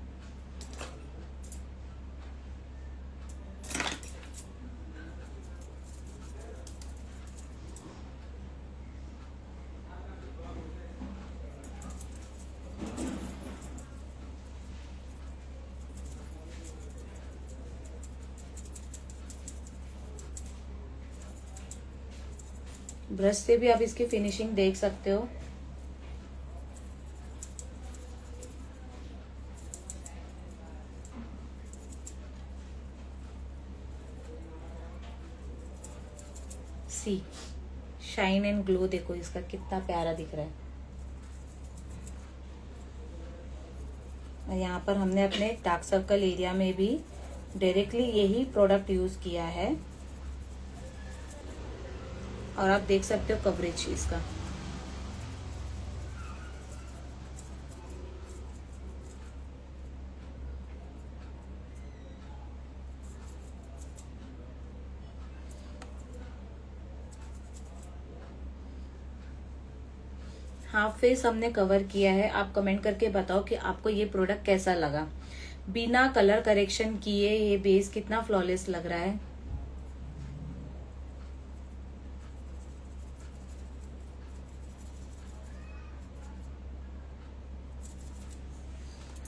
ब्रश से भी आप इसकी फिनिशिंग देख सकते हो। सी शाइन एंड ग्लो देखो इसका कितना प्यारा दिख रहा है। और यहाँ पर हमने अपने डार्क सर्कल एरिया में भी डायरेक्टली यही प्रोडक्ट यूज किया है और आप देख सकते हो कवरेज इसका। हाफ फेस हमने कवर किया है। आप कमेंट करके बताओ कि आपको ये प्रोडक्ट कैसा लगा। बिना कलर करेक्शन किए ये बेस कितना फ्लॉलेस लग रहा है।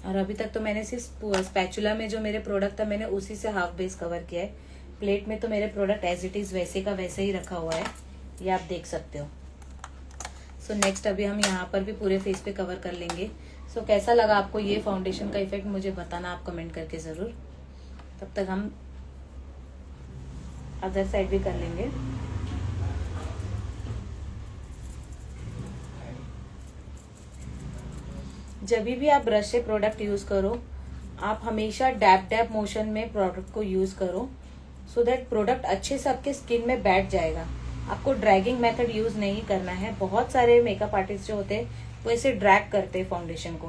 और अभी तक तो मैंने सिर्फ स्पैचुला में जो मेरे प्रोडक्ट था मैंने उसी से हाफ बेस कवर किया है। प्लेट में तो मेरे प्रोडक्ट एज इट इज वैसे का वैसे ही रखा हुआ है, ये आप देख सकते हो। सो नेक्स्ट अभी हम यहाँ पर भी पूरे फेस पे कवर कर लेंगे। सो कैसा लगा आपको ये फाउंडेशन का इफेक्ट मुझे बताना आप कमेंट करके जरूर। तब तक हम अदर साइड भी कर लेंगे। जब भी आप ब्रश से प्रोडक्ट यूज करो आप हमेशा डैप डैप मोशन में प्रोडक्ट को यूज करो सो दैट प्रोडक्ट अच्छे से आपके स्किन में बैठ जाएगा। आपको ड्रैगिंग मेथड यूज नहीं करना है। बहुत सारे मेकअप आर्टिस्ट जो होते हैं वो ऐसे ड्रैग करते हैं फाउंडेशन को,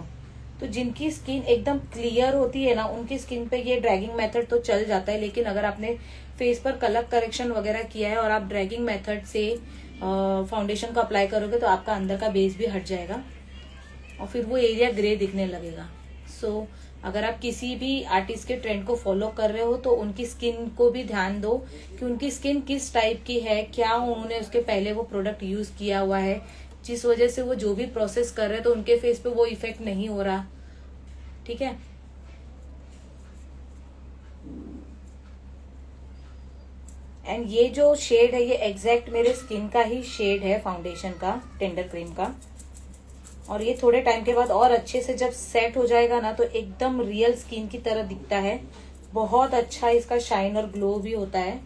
तो जिनकी स्किन एकदम क्लियर होती है ना उनकी स्किन पे ये ड्रैगिंग मेथड तो चल जाता है। लेकिन अगर आपने फेस पर कलर करेक्शन वगैरह किया है और आप ड्रैगिंग मेथड से फाउंडेशन को अप्लाई करोगे तो आपका अंदर का बेस भी हट जाएगा और फिर वो एरिया ग्रे दिखने लगेगा। सो अगर आप किसी भी आर्टिस्ट के ट्रेंड को फॉलो कर रहे हो तो उनकी स्किन को भी ध्यान दो कि उनकी स्किन किस टाइप की है, क्या उन्होंने उसके पहले वो प्रोडक्ट यूज किया हुआ है, जिस वजह से वो जो भी प्रोसेस कर रहे हैं तो उनके फेस पे वो इफेक्ट नहीं हो रहा। ठीक है, एंड ये जो शेड है ये एग्जैक्ट मेरे स्किन का ही शेड है फाउंडेशन का, टेंडर क्रीम का। और ये थोड़े टाइम के बाद और अच्छे से जब सेट हो जाएगा ना तो एकदम रियल स्किन की तरह दिखता है। बहुत अच्छा इसका शाइन और ग्लो भी होता है।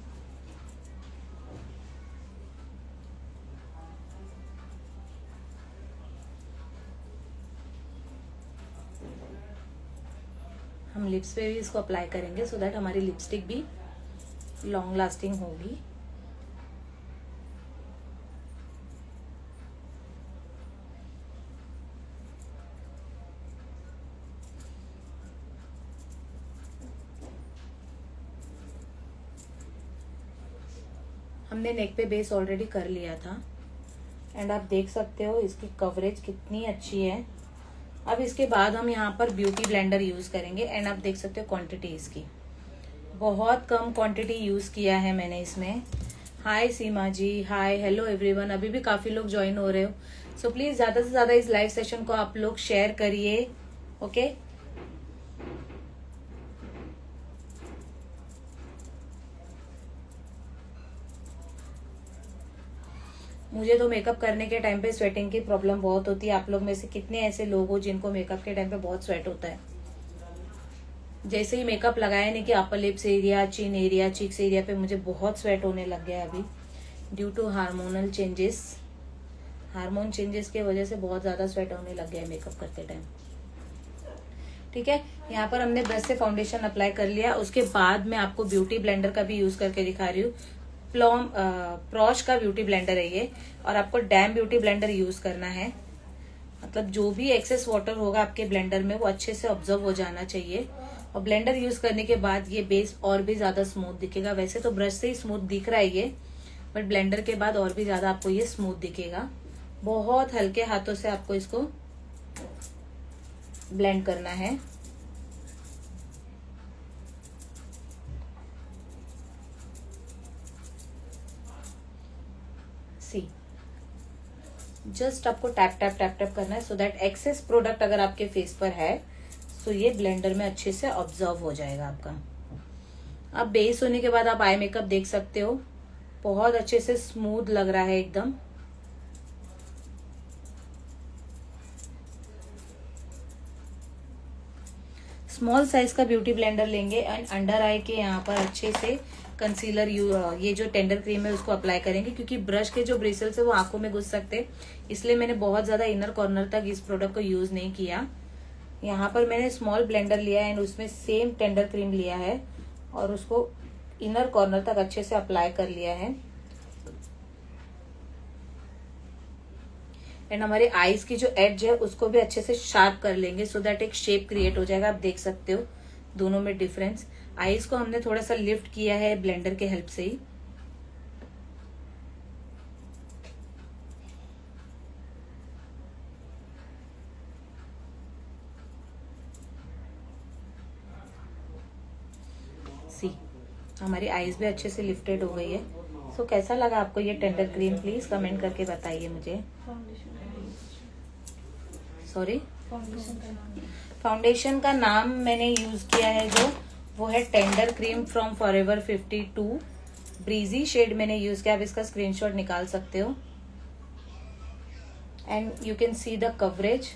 हम लिप्स पे भी इसको अप्लाई करेंगे सो दैट हमारी लिपस्टिक भी लॉन्ग लास्टिंग होगी। हमने नेक पे बेस ऑलरेडी कर लिया था एंड आप देख सकते हो इसकी कवरेज कितनी अच्छी है। अब इसके बाद हम यहाँ पर ब्यूटी ब्लेंडर यूज करेंगे एंड आप देख सकते हो क्वांटिटी इसकी बहुत कम क्वांटिटी यूज किया है मैंने इसमें। हाय सीमा जी, हाय, हेलो एवरीवन। अभी भी काफी लोग ज्वाइन हो रहे हो सो प्लीज ज्यादा से ज्यादा इस लाइव सेशन को आप लोग शेयर करिए। ओके, मुझे तो मेकअप करने के टाइम पे स्वेटिंग की प्रॉब्लम बहुत होती है। आप लोग में से कितने ऐसे लोग हो जिनको मेकअप के टाइम पे बहुत स्वेट होता है? जैसे ही मेकअप लगाया नहीं कि upper lips area, chin area, cheeks area पे मुझे बहुत स्वेट होने लग गया है अभी, due to hormonal changes. Hormone changes की वजह से बहुत ज्यादा स्वेट होने लग गया है मेकअप करते टाइम। ठीक है, यहाँ पर हमने ब्रश से फाउंडेशन अप्लाई कर लिया। उसके बाद मैं आपको ब्यूटी ब्लेंडर का भी यूज करके दिखा रही हूँ। प्रॉश का ब्यूटी ब्लेंडर है ये, और आपको डैम ब्यूटी ब्लेंडर यूज करना है। मतलब जो भी एक्सेस वाटर होगा आपके ब्लेंडर में वो अच्छे से ऑब्जर्व हो जाना चाहिए। और ब्लेंडर यूज करने के बाद ये बेस और भी ज्यादा स्मूथ दिखेगा। वैसे तो ब्रश से ही स्मूथ दिख रहा है ये, बट ब्लेंडर के बाद और भी ज्यादा आपको ये स्मूथ दिखेगा। बहुत हल्के हाथों से आपको इसको ब्लेंड करना है। सी जस्ट आपको टैप टैप टैप टैप करना है, सो दैट एक्सेस प्रोडक्ट अगर आपके फेस पर है तो ये ब्लेंडर में अच्छे से ऑब्जर्व हो जाएगा आपका। अब बेस होने के बाद आप आई मेकअप देख सकते हो, बहुत अच्छे से स्मूथ लग रहा है एकदम। स्मॉल साइज का ब्यूटी ब्लेंडर लेंगे एंड अंडर आई के यहाँ पर अच्छे से कंसीलर ये जो टेंडर क्रीम है उसको अप्लाई करेंगे, क्योंकि ब्रश के जो ब्रिसल्स है वो आंखों में घुस सकते, इसलिए मैंने बहुत ज्यादा इनर कॉर्नर तक इस प्रोडक्ट को यूज नहीं किया। यहाँ पर मैंने स्मॉल ब्लेंडर लिया है एंड उसमें सेम टेंडर क्रीम लिया है और उसको इनर कॉर्नर तक अच्छे से अप्लाई कर लिया है। एंड हमारे आईज की जो एज है उसको भी अच्छे से शार्प कर लेंगे, सो दैट एक शेप क्रिएट हो जाएगा। आप देख सकते हो दोनों में डिफरेंस। आईज को हमने थोड़ा सा लिफ्ट किया है ब्लेंडर के हेल्प से ही। सी हमारी आईज भी अच्छे से लिफ्टेड हो गई है। सो कैसा लगा आपको ये टेंडर क्रीम, प्लीज कमेंट करके बताइए मुझे। सॉरी, फाउंडेशन का नाम मैंने यूज किया है जो वो है tender cream from Forever 52 breezy shade मैंने यूज किया। आप इसका स्क्रीनशॉट निकाल सकते हो and you can see the coverage.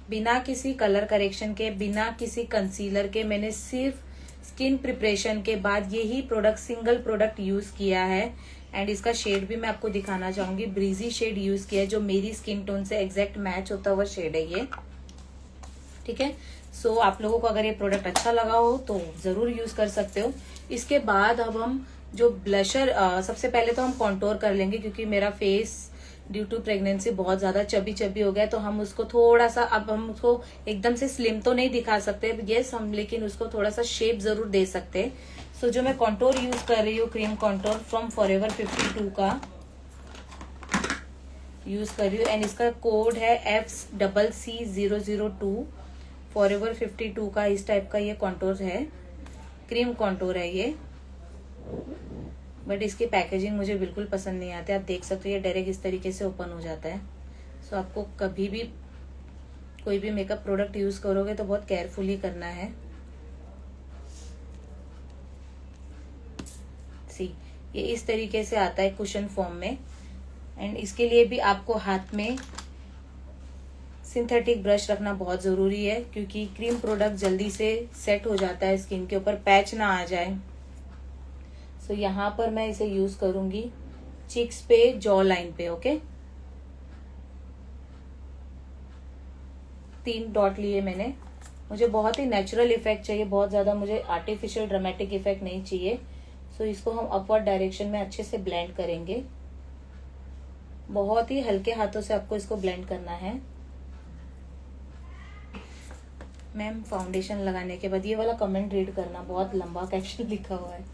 बिना किसी कलर करेक्शन के, बिना किसी कंसीलर के, मैंने सिर्फ स्किन प्रिपरेशन के बाद यही प्रोडक्ट, सिंगल प्रोडक्ट यूज किया है। एंड इसका शेड भी मैं आपको दिखाना चाहूंगी। ब्रीजी शेड यूज किया है जो मेरी स्किन टोन से एग्जैक्ट मैच होता हुआ शेड है ये। ठीक है, सो आप लोगों को अगर ये प्रोडक्ट अच्छा लगा हो तो जरूर यूज कर सकते हो। इसके बाद अब हम जो ब्लशर, सबसे पहले तो हम कॉन्टोर कर लेंगे, क्योंकि मेरा फेस ड्यू टू प्रेगनेंसी बहुत ज्यादा चबी चबी हो गया, तो हम उसको थोड़ा सा, अब हम उसको एकदम से स्लिम तो नहीं दिखा सकते यस हम, लेकिन उसको थोड़ा सा शेप जरूर दे सकते हैं। सो जो मैं कॉन्टोर यूज कर रही हूँ, क्रीम कॉन्टोर फ्रॉम फॉरएवर 52 का यूज कर रही हूँ एंड इसका कोड है FCC002। फॉरएवर 52 का इस टाइप का ये कॉन्टोर है, क्रीम कॉन्टोर है ये। बट इसकी पैकेजिंग मुझे बिल्कुल पसंद नहीं आती। आप देख सकते हो ये डायरेक्ट इस तरीके से ओपन हो जाता है। सो आपको कभी भी कोई भी मेकअप प्रोडक्ट यूज करोगे तो बहुत केयरफुली करना है। सी ये इस तरीके से आता है कुशन फॉर्म में एंड इसके लिए भी आपको हाथ में सिंथेटिक ब्रश रखना बहुत जरूरी है, क्योंकि क्रीम प्रोडक्ट जल्दी से सेट हो जाता है स्किन के ऊपर, पैच ना आ जाए। सो यहाँ पर मैं इसे यूज करूंगी चिक्स पे, जॉ लाइन पे। ओके, 3 डॉट लिए मैंने। मुझे बहुत ही नेचुरल इफेक्ट चाहिए, बहुत ज्यादा मुझे आर्टिफिशियल ड्रामेटिक इफेक्ट नहीं चाहिए। सो इसको हम अपवर्ड डायरेक्शन में अच्छे से ब्लेंड करेंगे। बहुत ही हल्के हाथों से आपको इसको ब्लेंड करना है। मैम फाउंडेशन लगाने के बाद ये वाला कमेंट रीड करना, बहुत लंबा कैप्शन लिखा हुआ है।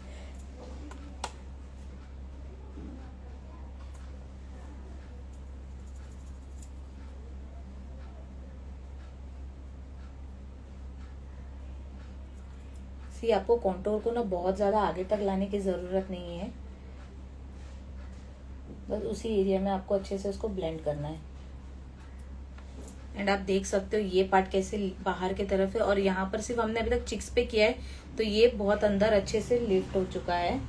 सी आपको कॉन्टोर को ना बहुत ज्यादा आगे तक लाने की जरूरत नहीं है, बस उसी एरिया में आपको अच्छे से उसको ब्लेंड करना है। एंड आप देख सकते हो ये पार्ट कैसे बाहर की तरफ है और यहाँ पर सिर्फ हमने अभी तक चिक्स पे किया है, तो ये बहुत अंदर अच्छे से लिफ्ट हो चुका है।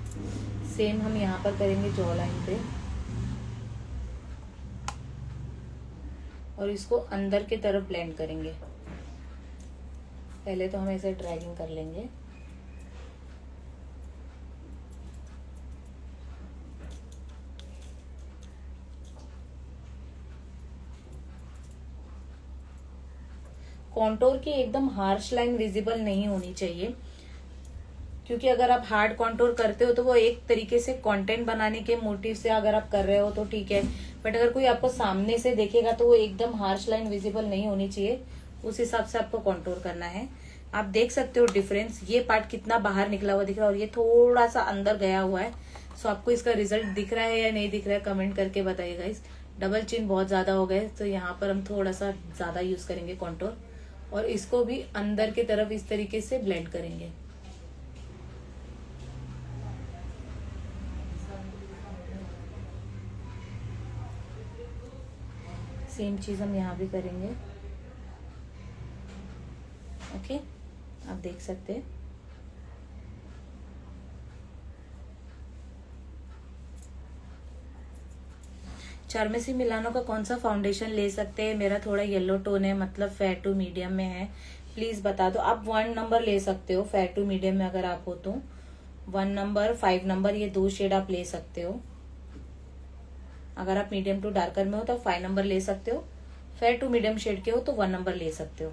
सेम हम यहाँ पर करेंगे जॉ लाइन पे और इसको अंदर की तरफ ब्लेंड करेंगे। पहले तो हम ऐसे ड्रैगिंग कर लेंगे। कॉन्टोर की एकदम हार्श लाइन विजिबल नहीं होनी चाहिए, क्योंकि अगर आप हार्ड कॉन्टोर करते हो तो वो एक तरीके से कंटेंट बनाने के मोटिव से अगर आप कर रहे हो तो ठीक है, बट अगर कोई आपको सामने से देखेगा तो वो एकदम हार्श लाइन विजिबल नहीं होनी चाहिए। उस हिसाब से आपको कॉन्टोर करना है। आप देख सकते हो डिफरेंस, ये पार्ट कितना बाहर निकला हुआ दिख रहा है और ये थोड़ा सा अंदर गया हुआ है। सो आपको इसका रिजल्ट दिख रहा है या नहीं दिख रहा है कमेंट करके बताइएगा। इस डबल चिन बहुत ज्यादा हो गए तो यहाँ पर हम थोड़ा सा ज्यादा यूज करेंगे कॉन्टोर, और इसको भी अंदर की तरफ इस तरीके से ब्लेंड करेंगे। सेम चीज हम यहाँ भी करेंगे। ओके, आप देख सकते हैं। चार्मेसी मिलानो का कौन सा फाउंडेशन ले सकते हैं? मेरा थोड़ा येलो टोन है, मतलब फेयर टू मीडियम में है, प्लीज बता दो। आप 1 नंबर ले सकते हो फेयर टू मीडियम में, अगर आप हो तो 1 नंबर 5 नंबर, ये 2 शेड आप ले सकते हो। अगर आप मीडियम टू डार्कर में हो तो 5 नंबर ले सकते हो। फेयर टू मीडियम शेड के हो तो 1 नंबर ले सकते हो।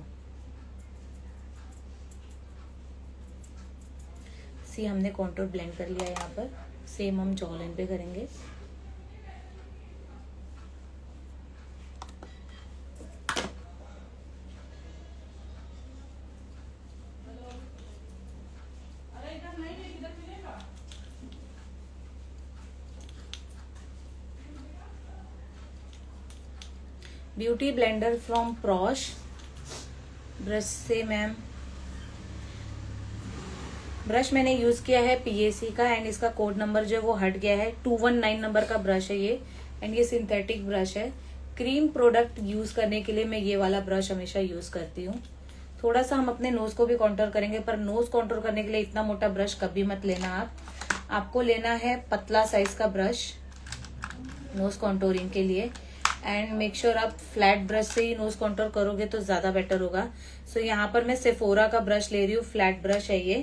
सी हमने कॉन्टूर ब्लेंड कर लिया यहाँ पर। सेम हम जॉ लाइन पे करेंगे। ब्यूटी ब्लेंडर फ्रॉम प्रॉश ब्रश से मैम। ब्रश मैंने यूज किया है पीएसी का, एंड इसका कोड नंबर जो है वो हट गया है। 219 नंबर का ब्रश है ये, एंड ये सिंथेटिक ब्रश है। क्रीम प्रोडक्ट यूज करने के लिए मैं ये वाला ब्रश हमेशा यूज करती हूँ। थोड़ा सा हम अपने नोज को भी कॉन्टोर करेंगे, पर नोज कॉन्टोर करने के लिए इतना मोटा ब्रश कभी मत लेना आपको लेना है पतला साइज का ब्रश नोज कॉन्टोरिंग के लिए। एंड मेक श्योर आप फ्लैट ब्रश से ही नोज कॉन्टोर करोगे तो ज्यादा बेटर होगा। सो यहाँ पर मैं सेफोरा का ब्रश ले रही हूँ, फ्लैट ब्रश है ये।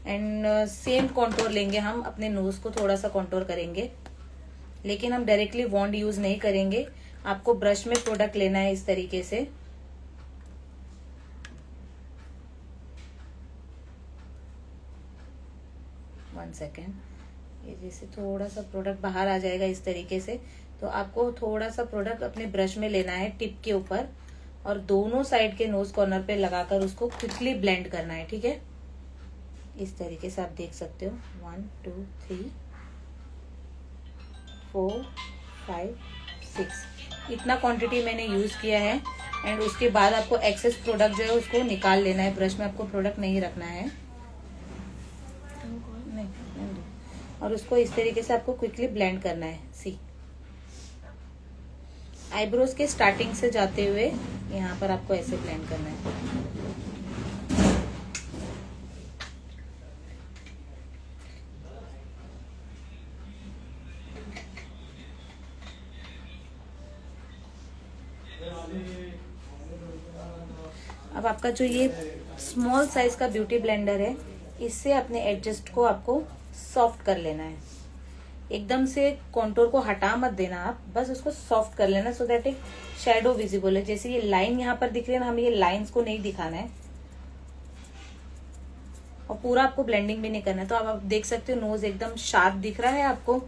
एंड सेम कॉन्टोर लेंगे हम, अपने नोज को थोड़ा सा कॉन्टोर करेंगे, लेकिन हम डायरेक्टली वॉन्ड यूज नहीं करेंगे। आपको ब्रश में प्रोडक्ट लेना है इस तरीके से। वन सेकेंड, ये जैसे थोड़ा सा प्रोडक्ट बाहर आ जाएगा इस तरीके से, तो आपको थोड़ा सा प्रोडक्ट अपने ब्रश में लेना है टिप के ऊपर, और दोनों साइड के नोज कॉर्नर पे लगाकर उसको क्विकली ब्लेंड करना है। ठीक है, इस तरीके से आप देख सकते हो। 1 2 3 4 5 6 इतना क्वांटिटी मैंने यूज किया है। एंड उसके बाद आपको एक्सेस प्रोडक्ट जो है उसको निकाल लेना है। ब्रश में आपको प्रोडक्ट नहीं रखना है, नहीं, और उसको इस तरीके से आपको क्विकली ब्लेंड करना है। सी आईब्रोज के स्टार्टिंग से जाते हुए यहाँ पर आपको ऐसे ब्लेंड करना है। अब आपका जो ये स्मॉल साइज का ब्यूटी ब्लेंडर है, इससे अपने एडजस्ट को आपको सॉफ्ट कर लेना है। एकदम से कॉन्टोर को हटा मत देना आप, बस उसको सॉफ्ट कर लेना, सो दैट एक शैडो विजिबल है। जैसे ये लाइन यहाँ पर दिख रही है ना, हमें ये लाइंस को नहीं दिखाना है, और पूरा आपको ब्लेंडिंग भी नहीं करना है। तो आप देख सकते हो नोज एकदम शार्प दिख रहा है आपको।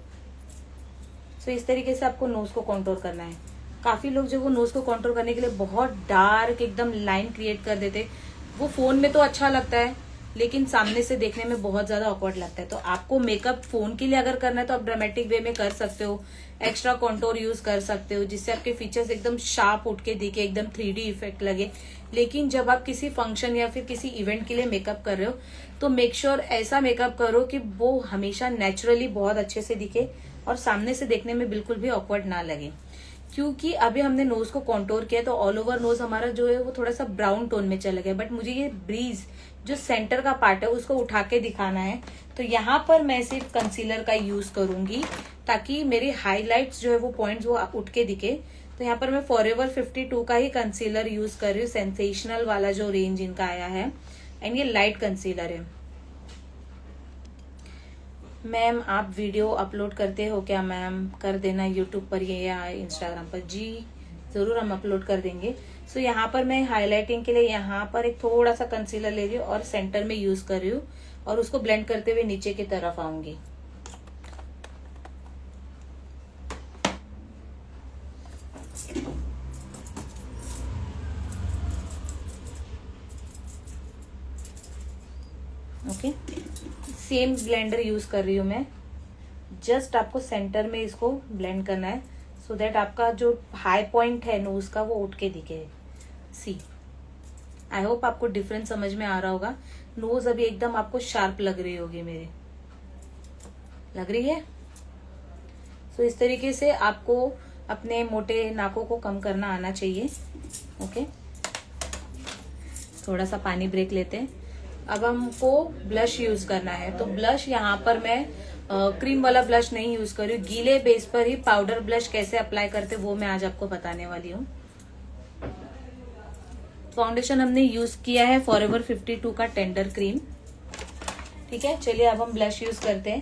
सो इस तरीके से आपको नोज को कॉन्टोर करना है। काफी लोग जो वो नोज को कॉन्टोर करने के लिए बहुत डार्क एकदम लाइन क्रिएट कर देते, वो फोन में तो अच्छा लगता है लेकिन सामने से देखने में बहुत ज्यादा ऑकवर्ड लगता है। तो आपको मेकअप फोन के लिए अगर करना है तो आप ड्रामेटिक वे में कर सकते हो, एक्स्ट्रा कॉन्टोर यूज कर सकते हो, जिससे आपके फीचर्स एकदम शार्प उठ के दिखे, एकदम 3D इफेक्ट लगे। लेकिन जब आप किसी फंक्शन या फिर किसी इवेंट के लिए मेकअप कर रहे हो तो मेक श्योर ऐसा मेकअप करो कि वो हमेशा नेचुरली बहुत अच्छे से दिखे और सामने से देखने में बिल्कुल भी ऑकवर्ड ना लगे। क्योंकि अभी हमने नोज को कॉन्टोर किया तो ऑल ओवर नोज हमारा जो है वो थोड़ा सा ब्राउन टोन में चला गया, बट मुझे ये ब्रीज जो सेंटर का पार्ट है उसको उठा के दिखाना है। तो यहाँ पर मैं सिर्फ कंसीलर का यूज करूंगी ताकि मेरे हाईलाइट्स जो है वो पॉइंट्स वो उठ के दिखे। तो तो यहाँ पर मैं फॉरएवर 52 का ही कंसीलर यूज कर रही हूँ, सेंसेशनल वाला जो रेंज इनका आया है, एंड ये लाइट कंसीलर है। मैम आप वीडियो अपलोड करते हो क्या मैम? कर देना यूट्यूब पर ये या इंस्टाग्राम पर। जी जरूर हम अपलोड कर देंगे। सो यहाँ पर मैं हाईलाइटिंग के लिए यहाँ पर एक थोड़ा सा कंसीलर ले रही हूँ और सेंटर में यूज कर रही हूँ और उसको ब्लेंड करते हुए नीचे की तरफ आऊंगी। ओके, सेम ब्लेंडर यूज कर रही हूँ मैं। जस्ट आपको सेंटर में इसको ब्लेंड करना है सो दैट आपका जो हाई पॉइंट है नोज का वो उठ के दिखे। सी, आई होप आपको डिफरेंस समझ में आ रहा होगा। नोज अभी एकदम आपको शार्प लग रही होगी, मेरे लग रही है। सो इस तरीके से आपको अपने मोटे नाकों को कम करना आना चाहिए। ओके, थोड़ा सा पानी ब्रेक लेते हैं। अब हमको ब्लश यूज करना है, तो ब्लश यहाँ पर मैं क्रीम वाला ब्लश नहीं यूज कर रही हूँ। गीले बेस पर ही पाउडर ब्लश कैसे अप्लाई करते वो मैं आज आपको बताने वाली हूँ। फाउंडेशन हमने यूज किया है फॉरएवर 52 का टेंडर क्रीम। ठीक है, चलिए अब हम ब्लश यूज करते हैं।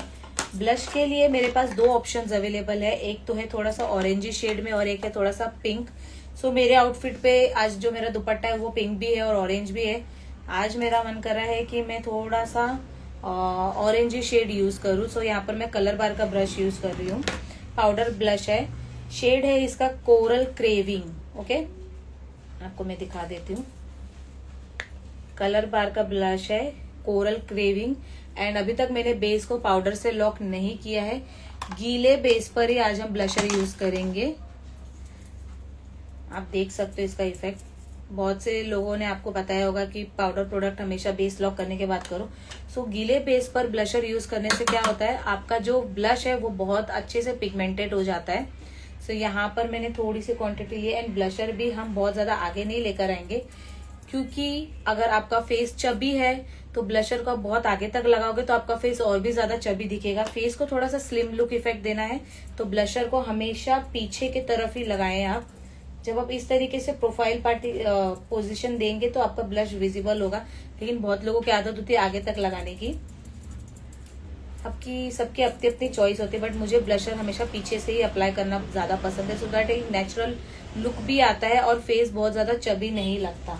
ब्लश के लिए मेरे पास दो ऑप्शंस अवेलेबल है, एक तो है थोड़ा सा ऑरेंजी शेड में और एक है थोड़ा सा पिंक। सो मेरे आउटफिट पे आज जो मेरा दुपट्टा है वो पिंक भी है और ऑरेंज भी है। आज मेरा मन कर रहा है कि मैं थोड़ा सा ऑरेंजी शेड यूज करूँ। सो यहाँ पर मैं कलर बार का ब्रश यूज कर रही हूँ। पाउडर ब्लश है, शेड है इसका कोरल क्रेविंग। ओके, आपको मैं दिखा देती हूँ। कलर बार का ब्लश है कोरल क्रेविंग, एंड अभी तक मैंने बेस को पाउडर से लॉक नहीं किया है। गीले बेस पर ही आज हम ब्लशर यूज करेंगे। आप देख सकते हो इसका इफेक्ट। बहुत से लोगों ने आपको बताया होगा कि पाउडर प्रोडक्ट हमेशा बेस लॉक करने के बाद करो। सो गीले बेस पर ब्लशर यूज करने से क्या होता है, आपका जो ब्लश है वो बहुत अच्छे से पिगमेंटेड हो जाता है। सो यहाँ पर मैंने थोड़ी सी क्वांटिटी ली, एंड ब्लशर भी हम बहुत ज्यादा आगे नहीं लेकर आएंगे, क्योंकि अगर आपका फेस चबी है तो ब्लशर को बहुत आगे तक लगाओगे तो आपका फेस और भी ज्यादा चबी दिखेगा। फेस को थोड़ा सा स्लिम लुक इफेक्ट देना है तो ब्लशर को हमेशा पीछे की तरफ ही लगाएं आप। जब आप इस तरीके से प्रोफाइल पार्टी पोजीशन देंगे तो आपका ब्लश विजिबल होगा, लेकिन बहुत लोगों की आदत होती है आगे तक लगाने की। सबकी अपनी अपनी चॉइस होती है, बट मुझे ब्लशर हमेशा पीछे से ही अप्लाई करना ज्यादा पसंद है, सो दैट एक नेचुरल लुक भी आता है और फेस बहुत ज्यादा चबी नहीं लगता।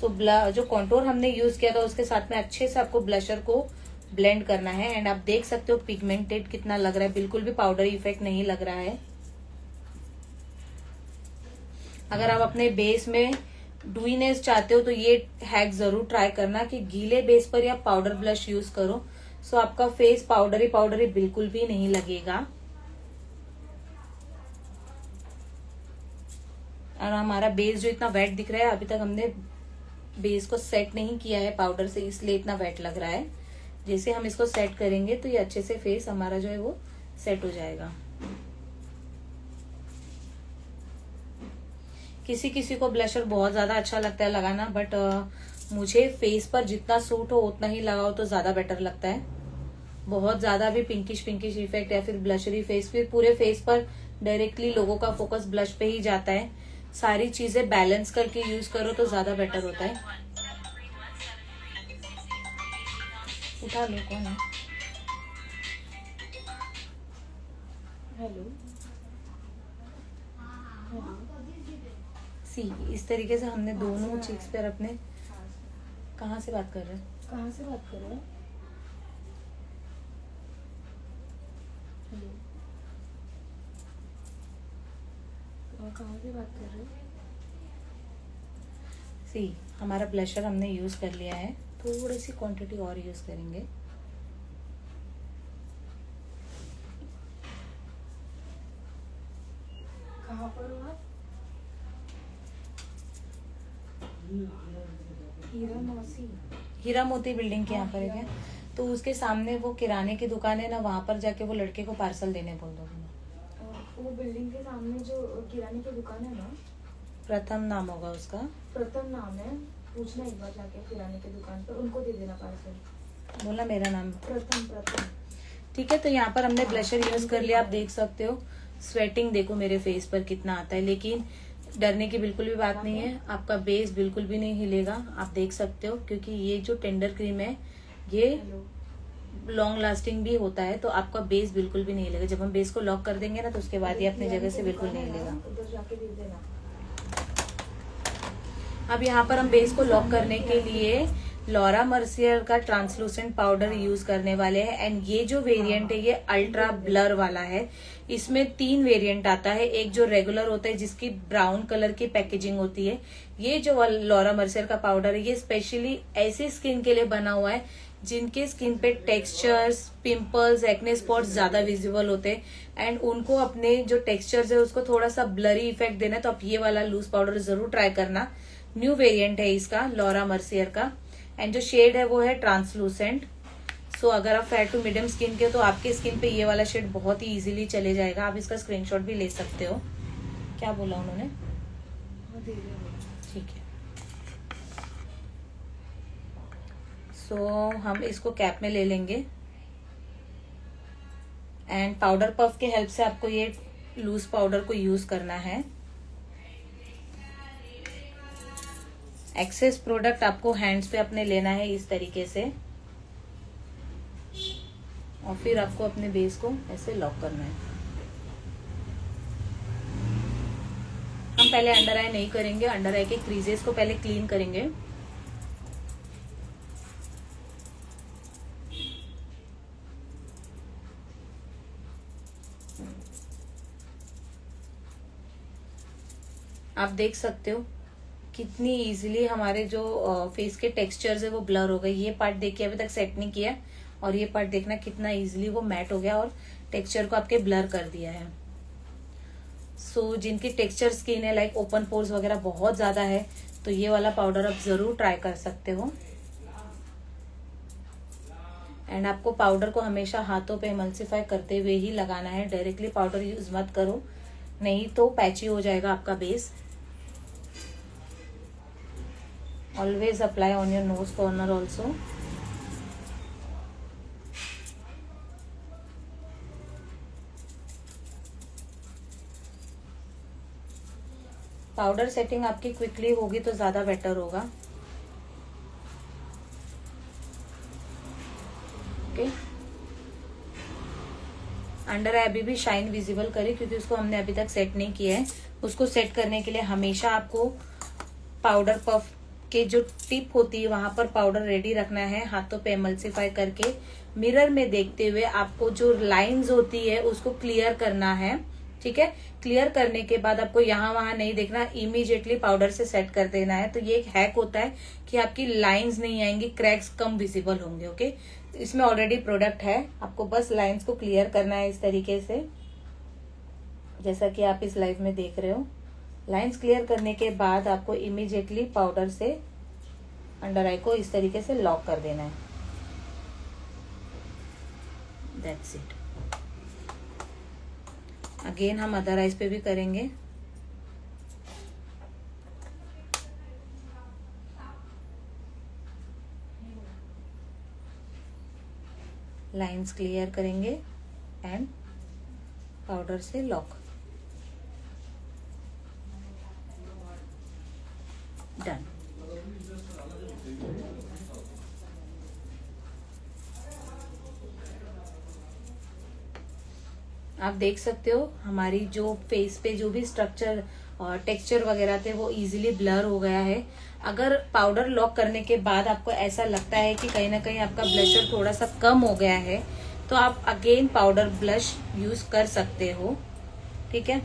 सो जो कॉन्टोर हमने यूज किया था उसके साथ में अच्छे से आपको ब्लशर को ब्लेंड करना है, एंड आप देख सकते हो पिगमेंटेड कितना लग रहा है, बिल्कुल भी पाउडर इफेक्ट नहीं लग रहा है। अगर आप अपने बेस में डूइनेस चाहते हो तो ये हैक जरूर ट्राई करना कि गीले बेस पर ही आप पाउडर ब्लश यूज करो। सो आपका फेस पाउडरी बिल्कुल भी नहीं लगेगा। और हमारा बेस जो इतना वेट दिख रहा है, अभी तक हमने बेस को सेट नहीं किया है पाउडर से, इसलिए इतना वेट लग रहा है। जैसे हम इसको सेट करेंगे तो ये अच्छे से फेस हमारा जो है वो सेट हो जाएगा। किसी किसी को ब्लशर बहुत ज्यादा अच्छा लगता है लगाना, बट मुझे फेस पर जितना सूट हो उतना ही लगाओ तो ज्यादा बेटर लगता है। बहुत ज्यादा भी पिंकिश इफेक्ट या फिर ब्लशरी फेस, फिर पूरे फेस पर डायरेक्टली लोगों का फोकस ब्लश पे ही जाता है। सारी चीजें बैलेंस करके यूज करो तो ज्यादा बेटर होता है। उठा लो, कौन है? हेलो, सी, इस तरीके से हमने दोनों चीक्स पर अपने, कहाँ से बात कर रहे हैं? कहाँ से बात कर रहे हैं? हेलो, कहाँ से बात कर रहे हैं? सी, हमारा ब्लशर हमने यूज कर लिया है, थोड़ी सी क्वांटिटी और यूज करेंगे। कहाँ पर हो आप? हीरा मोती बिल्डिंग के यहाँ पर है क्या? तो उसके सामने वो किराने की दुकान है ना, वहां पर जाके वो लड़के को पार्सल देने बोल दो। वो बिल्डिंग के सामने जो किराने की दुकान है ना, प्रथम नाम होगा उसका। प्रथम नाम है, पूछना एक बार जाके किराने की दुकान पर, उनको दे देना पार्सल। बोला मेरा नाम प्रथम। ठीक है। तो यहाँ पर हमने ब्लशर यूज कर लिया, आप देख सकते हो। स्वेटिंग देखो मेरे फेस पर कितना आता है, लेकिन डरने की बिल्कुल भी बात नहीं है। आपका बेस बिल्कुल भी नहीं हिलेगा, आप देख सकते हो, क्योंकि ये जो टेंडर क्रीम है ये लॉन्ग लास्टिंग भी होता है, तो आपका बेस बिल्कुल भी नहीं हिलेगा। जब हम बेस को लॉक कर देंगे ना, तो उसके बाद ये अपनी जगह से बिल्कुल नहीं हिलेगा। उधर जाके दे देना। अब यहाँ पर हम बेस को लॉक करने के लिए लॉरा मर्सियर का ट्रांसलूसेंट पाउडर यूज करने वाले हैं। एंड ये जो वेरिएंट है ये अल्ट्रा ब्लर वाला है। इसमें 3 वेरिएंट आता है। एक जो रेगुलर होता है जिसकी ब्राउन कलर की पैकेजिंग होती है। ये जो लॉरा मर्सियर का पाउडर है ये स्पेशली ऐसी स्किन के लिए बना हुआ है जिनके स्किन पे टेक्सचर्स, पिंपल्स, एक्ने स्पॉट्स ज्यादा विजिबल होते हैं एंड उनको अपने जो टेक्सचर्स है उसको थोड़ा सा ब्लरी इफेक्ट देना है। तो आप ये वाला लूज पाउडर जरूर ट्राई करना। न्यू वेरिएंट है इसका लॉरा मर्सियर का। एंड जो शेड है वो है ट्रांसलूसेंट। सो अगर आप फेयर टू मीडियम स्किन के हो तो आपके स्किन पे ये वाला शेड बहुत ही इजीली चले जाएगा। आप इसका स्क्रीनशॉट भी ले सकते हो। क्या बोला उन्होंने? ठीक है। सो हम इसको कैप में ले लेंगे एंड पाउडर पफ के हेल्प से आपको ये लूज पाउडर को यूज करना है। एक्सेस प्रोडक्ट आपको हैंड्स पे अपने लेना है इस तरीके से और फिर आपको अपने बेस को ऐसे लॉक करना है। हम पहले अंडर आई नहीं करेंगे, अंडर आई के क्रीजेस को पहले क्लीन करेंगे। आप देख सकते हो कितनी इजीली हमारे जो फेस के टेक्सचर्स है वो ब्लर हो गए। ये पार्ट देखिए अभी तक सेट नहीं किया और ये पार्ट देखना कितना इजीली वो मैट हो गया और टेक्सचर को आपके ब्लर कर दिया है। सो जिनकी टेक्सचर स्किन है लाइक ओपन पोर्स वगैरह बहुत ज्यादा है तो ये वाला पाउडर आप जरूर ट्राई कर सकते हो। एंड आपको पाउडर को हमेशा हाथों पे इमल्सिफाई करते हुए ही लगाना है। डायरेक्टली पाउडर यूज मत करो, नहीं तो पैची हो जाएगा आपका base. Always apply on your nose corner also. Powder setting आपकी क्विकली होगी तो ज्यादा बेटर होगा। ओके, अंडर आई अभी भी शाइन विजिबल करें क्योंकि उसको हमने अभी तक सेट नहीं किया है। उसको सेट करने के लिए हमेशा आपको पाउडर पफ के जो टिप होती है वहां पर पाउडर रेडी रखना है। हाथों पे एमल्सिफाई करके मिरर में देखते हुए आपको जो लाइंस होती है उसको क्लियर करना है। ठीक है, क्लियर करने के बाद आपको यहाँ वहां नहीं देखना, इमीडिएटली पाउडर से सेट कर देना है। तो ये एक हैक होता है कि आपकी लाइंस नहीं आएंगी, क्रैक्स कम विजिबल होंगे। ओके, इसमें ऑलरेडी प्रोडक्ट है, आपको बस लाइंस को क्लियर करना है इस तरीके से, जैसा कि आप इस लाइव में देख रहे हो। लाइंस क्लियर करने के बाद आपको इमीडिएटली पाउडर से अंडर आई को इस तरीके से लॉक कर देना है। That's it. अगेन हम अदर आइज पे भी करेंगे। लाइंस क्लियर करेंगे एंड पाउडर से लॉक। डन। आप देख सकते हो हमारी जो फेस पे जो भी स्ट्रक्चर और टेक्सचर वगैरह थे वो इजीली ब्लर हो गया है। अगर पाउडर लॉक करने के बाद आपको ऐसा लगता है कि कहीं ना कहीं आपका ब्लशर थोड़ा सा कम हो गया है तो आप अगेन पाउडर ब्लश यूज कर सकते हो। ठीक है,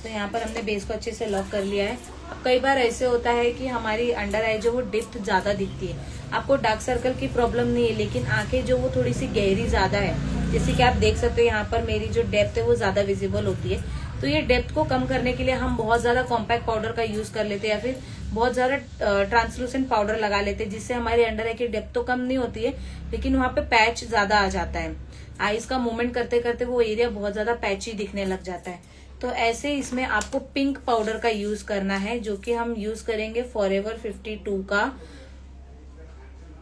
तो यहाँ पर हमने बेस को अच्छे से लॉक कर लिया है। अब कई बार ऐसे होता है कि हमारी अंडर आई जो वो डिप्थ ज्यादा दिखती है। आपको डार्क सर्कल की प्रॉब्लम नहीं है लेकिन आंखें जो वो थोड़ी सी गहरी ज्यादा है, जैसे कि आप देख सकते हो यहाँ पर मेरी जो डेप्थ है वो ज्यादा विजिबल होती है। तो ये डेप्थ को कम करने के लिए हम बहुत ज्यादा कॉम्पैक्ट पाउडर का यूज कर लेते हैं या फिर बहुत ज्यादा ट्रांसलूसेंट पाउडर लगा लेते हैं, जिससे हमारी अंडर आई की डेप्थ तो कम नहीं होती है लेकिन वहां पे पैच ज्यादा आ जाता है। आईज का मूवमेंट करते करते वो एरिया बहुत ज्यादा पैची दिखने लग जाता है। तो ऐसे इसमें आपको पिंक पाउडर का यूज करना है जो कि हम यूज करेंगे फॉरएवर 52 का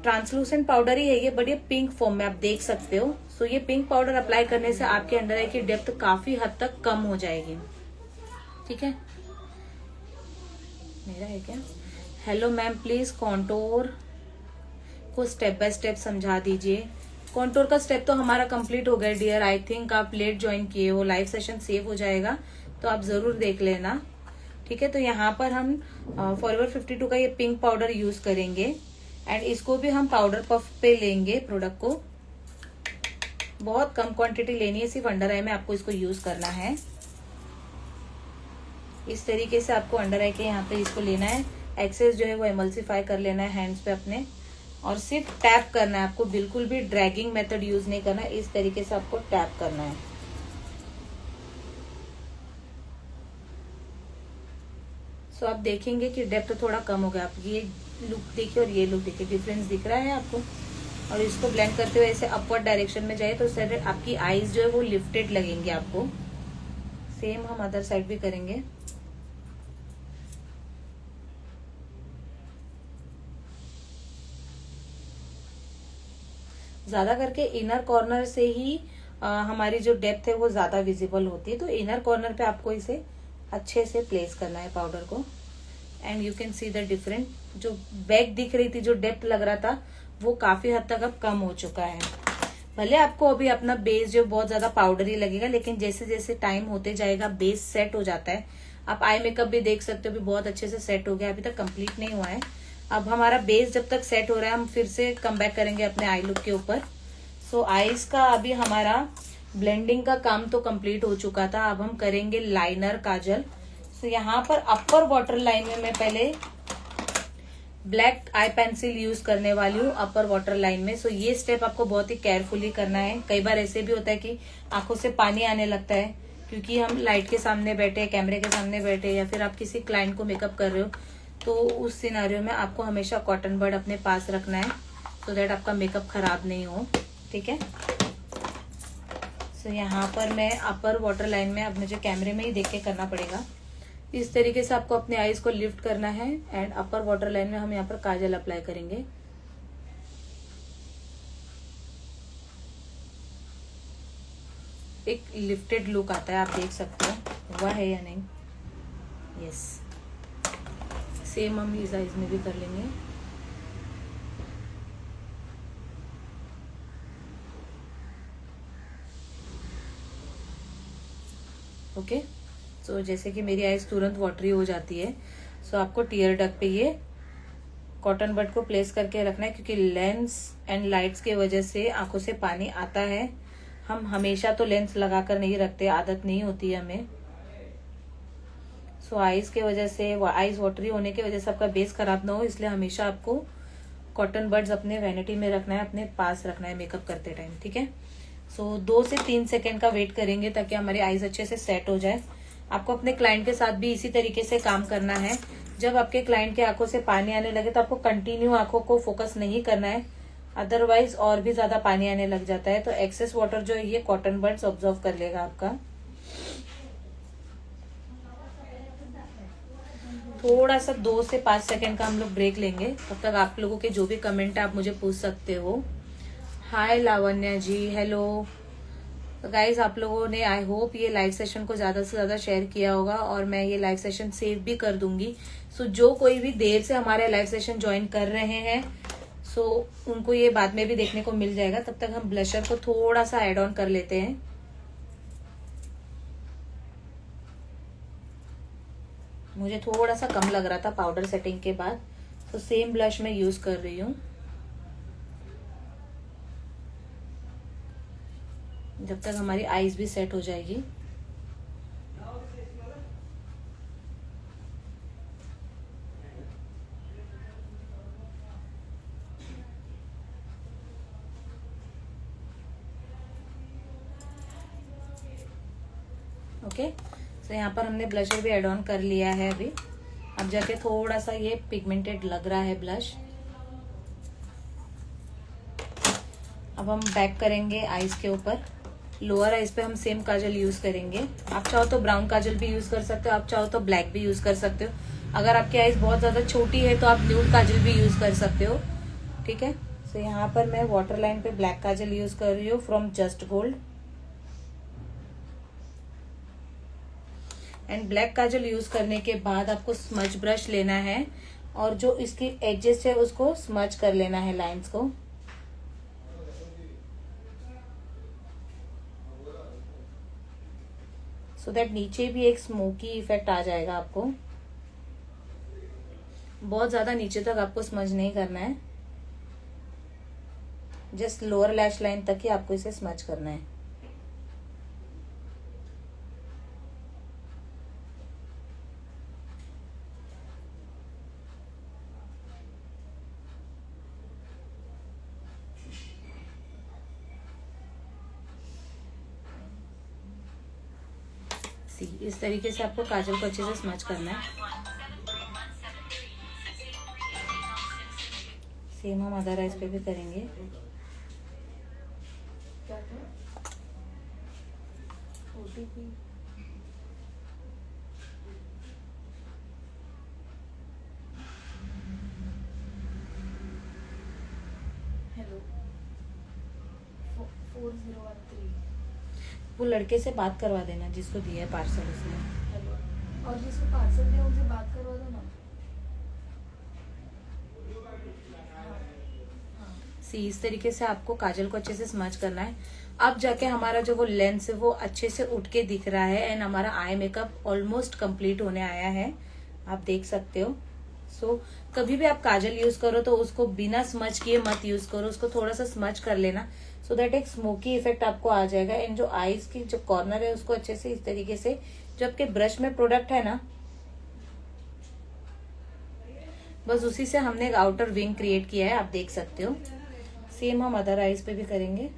ट्रांसलूसेंट पाउडर ही है ये, बट ये पिंक फॉर्म में आप देख सकते हो। सो ये पिंक पाउडर अप्लाई करने से आपके अंडर आई की डेप्थ काफी हद तक कम हो जाएगी। ठीक है, मेरा है क्या? हेलो मैम, प्लीज कॉन्टोर को स्टेप बाय स्टेप समझा दीजिए। कॉन्टोर का स्टेप तो हमारा कंप्लीट हो गया डियर। आई थिंक आप लेट ज्वाइन किए हो, लाइव सेशन सेव हो जाएगा तो आप जरूर देख लेना। ठीक है, तो यहाँ पर हम फॉरएवर 52 का ये पिंक पाउडर यूज करेंगे एंड इसको भी हम पाउडर पफ पे लेंगे। प्रोडक्ट को बहुत कम क्वांटिटी लेनी है, सिर्फ अंडर आई में आपको इसको यूज करना है। इस तरीके से आपको अंडर आई के यहाँ पे इसको लेना है। एक्सेस जो है वो एमल्सिफाई कर लेना है हैंड्स पे अपने, और सिर्फ टैप करना है आपको, बिल्कुल भी ड्रैगिंग मेथड यूज नहीं करना है। इस तरीके से आपको टैप करना है। सो आप देखेंगे कि डेप्थ थोड़ा कम हो गया। आप ये लुक देखिए और ये लुक देखिए, डिफरेंस दिख रहा है आपको। और इसको ब्लेंड करते हुए ऐसे अपवर्ड डायरेक्शन में जाए तो सर आपकी आईज जो है वो लिफ्टेड लगेंगे आपको। सेम हम अदर साइड भी करेंगे। ज्यादा करके इनर कॉर्नर से ही हमारी जो डेप्थ है वो ज्यादा विजिबल होती है, तो इनर कॉर्नर पे आपको इसे अच्छे से प्लेस करना है पाउडर को। And you can see the different, जो बैक दिख रही थी, जो डेप्थ लग रहा था, वो काफी हद तक अब कम हो चुका है। भले आपको अभी अपना बेस जो बहुत ज्यादा पाउडरी लगेगा, लेकिन जैसे जैसे टाइम होते जाएगा बेस सेट हो जाता है। आप आई मेकअप भी देख सकते हो, अभी बहुत अच्छे से सेट हो गया, अभी तक कंप्लीट नहीं हुआ है। अब हमारा बेस जब तक सेट हो रहा है, हम फिर से कम बैक करेंगे अपने आई लुक के ऊपर। सो आईज का अभी हमारा ब्लेंडिंग का काम तो कंप्लीट हो चुका था। अब हम करेंगे लाइनर, काजल। सो यहाँ पर अपर वाटर लाइन में मैं पहले ब्लैक आई पेंसिल यूज करने वाली हूँ अपर वाटर लाइन में। सो ये स्टेप आपको बहुत ही केयरफुली करना है। कई बार ऐसे भी होता है कि आंखों से पानी आने लगता है, क्योंकि हम लाइट के सामने बैठे, कैमरे के सामने बैठे, या फिर आप किसी क्लाइंट को मेकअप कर रहे हो, तो उस सिनारियो में आपको हमेशा कॉटन बड अपने पास रखना है, सो दैट आपका मेकअप खराब नहीं हो। ठीक है, सो यहाँ पर मैं अपर वाटर लाइन में, अब मुझे कैमरे में ही देख के करना पड़ेगा। इस तरीके से आपको अपने आईज को लिफ्ट करना है एंड अपर वाटर लाइन में हम यहाँ पर काजल अप्लाई करेंगे। एक लिफ्टेड लुक आता है, आप देख सकते हो। हुआ है या नहीं? यस, सेम हम इस आईज में भी कर लेंगे। ओके, सो जैसे कि मेरी आईज तुरंत वाटरी हो जाती है, सो आपको टीयर डक पे ये कॉटन बड को प्लेस करके रखना है, क्योंकि लेंस एंड लाइट्स के वजह से आंखों से पानी आता है। हम हमेशा तो लेंस लगाकर नहीं रखते, आदत नहीं होती है हमें। सो आईज के वजह से, आईज वाटरी होने की वजह से आपका बेस खराब ना हो, इसलिए हमेशा आपको कॉटन बड्स अपने वैनिटी में रखना है, अपने पास रखना है मेकअप करते टाइम। ठीक है, सो 2 से 3 सेकेंड का वेट करेंगे ताकि हमारी आईज अच्छे से सेट हो जाए। आपको अपने क्लाइंट के साथ भी इसी तरीके से काम करना है। जब आपके क्लाइंट के आंखों से पानी आने लगे तो आपको कंटिन्यू आंखों को फोकस नहीं करना है, अदरवाइज और भी ज्यादा पानी आने लग जाता है। तो एक्सेस वाटर जो है ये कॉटन बड्स ऑब्जर्व कर लेगा आपका। थोड़ा सा 2 से 5 सेकेंड का हम लोग ब्रेक लेंगे, तब तक आप लोगों के जो भी कमेंट है आप मुझे पूछ सकते हो। हाय लावण्या जी, हेलो। तो गाइज आप लोगों ने आई होप ये लाइव सेशन को ज्यादा से ज्यादा शेयर किया होगा, और मैं ये लाइव सेशन सेव भी कर दूंगी। सो जो कोई भी देर से हमारे लाइव सेशन ज्वाइन कर रहे हैं, सो उनको ये बाद में भी देखने को मिल जाएगा। तब तक हम ब्लशर को थोड़ा सा ऐड ऑन कर लेते हैं। मुझे थोड़ा सा कम लग रहा था पाउडर सेटिंग के बाद, तो सेम ब्लश मैं यूज कर रही हूँ। जब तक हमारी आईज भी सेट हो जाएगी। ओके, तो यहाँ पर हमने ब्लशर भी एड ऑन कर लिया है अभी। अब जाके थोड़ा सा ये पिगमेंटेड लग रहा है ब्लश। अब हम बैक करेंगे आईज के ऊपर। लोअर आईज पे हम सेम काजल यूज करेंगे। आप चाहो तो ब्राउन काजल भी यूज कर सकते हो, आप चाहो तो ब्लैक भी यूज कर सकते हो। अगर आपकी आईज बहुत ज्यादा छोटी है तो आप न्यूड काजल भी यूज कर सकते हो। ठीक है, सो यहाँ पर मैं वाटर लाइन पे ब्लैक काजल यूज कर रही हूँ from just gold. And black Kajal use करने के बाद आपको स्मज ब्रश लेना है और जो इसकी एजेस है उसको स्मज कर लेना है लाइंस को। सो दैट नीचे भी एक स्मोकी इफेक्ट आ जाएगा आपको। बहुत ज्यादा नीचे तक आपको स्मज नहीं करना है, जस्ट लोअर लैश लाइन तक ही आपको इसे स्मज करना है। इस तरीके से आपको काजल को अच्छे से स्मच करना है। सेम हम अदर आइज पे भी करेंगे। क्या था? OTP। हेलो 4013। वो लड़के से बात करवा देना जिसको दिया है पार्सल उसने। हेलो, और जिसको पार्सल दिया उनसे बात करवा दो ना। सी इस तरीके से आपको काजल को अच्छे से स्मच करना है। अब जाके हमारा जो वो लेंस है वो अच्छे से उठ के दिख रहा है एंड हमारा आई मेकअप ऑलमोस्ट कंप्लीट होने आया है, आप देख सकते हो। सो कभी भी आप काजल यूज करो तो उसको बिना स्मच किए मत यूज करो, उसको थोड़ा सा स्मच कर लेना सो दैट एक स्मोकी इफेक्ट आपको आ जाएगा। एंड जो आईज की जो कॉर्नर है उसको अच्छे से इस तरीके से, जो आपके ब्रश में प्रोडक्ट है ना, बस उसी से हमने एक आउटर विंग क्रिएट किया है, आप देख सकते हो। सेम हम अदर आईज पे भी करेंगे।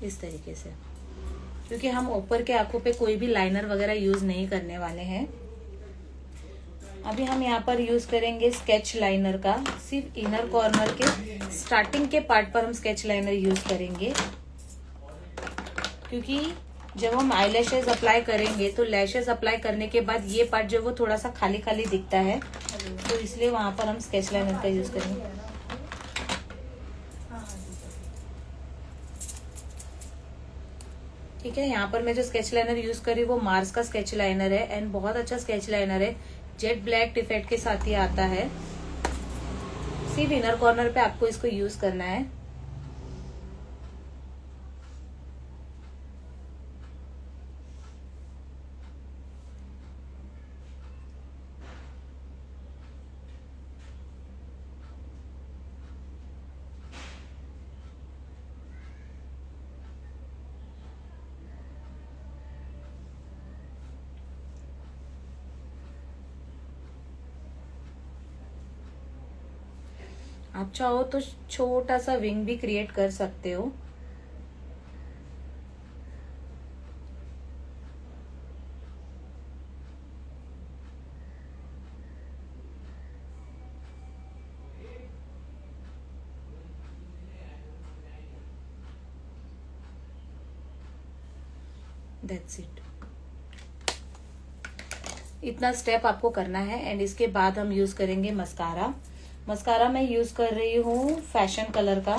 इस तरीके से, क्योंकि हम ऊपर के आंखों पे कोई भी लाइनर वगैरह यूज नहीं करने वाले हैं। अभी हम यहाँ पर यूज करेंगे स्केच लाइनर का, सिर्फ इनर कॉर्नर के स्टार्टिंग के पार्ट पर हम स्केच लाइनर यूज करेंगे, क्योंकि जब हम आईलैशेस अप्लाई करेंगे तो लैशेस अप्लाई करने के बाद ये पार्ट जो वो थोड़ा सा खाली खाली दिखता है, तो इसलिए वहां पर हम स्केच लाइनर का यूज करेंगे। ठीक है, यहाँ पर मैं जो स्केच लाइनर यूज कर रही हूँ वो मार्स का स्केच लाइनर है एंड बहुत अच्छा स्केच लाइनर है, जेट ब्लैक इफेक्ट के साथ ही आता है। सिर्फ इनर कॉर्नर पे आपको इसको यूज करना है। आप चाहो तो छोटा सा विंग भी क्रिएट कर सकते हो। दैट्स इट, इतना स्टेप आपको करना है। एंड इसके बाद हम यूज करेंगे मस्कारा। मस्कारा मैं यूज कर रही हूँ फैशन कलर का,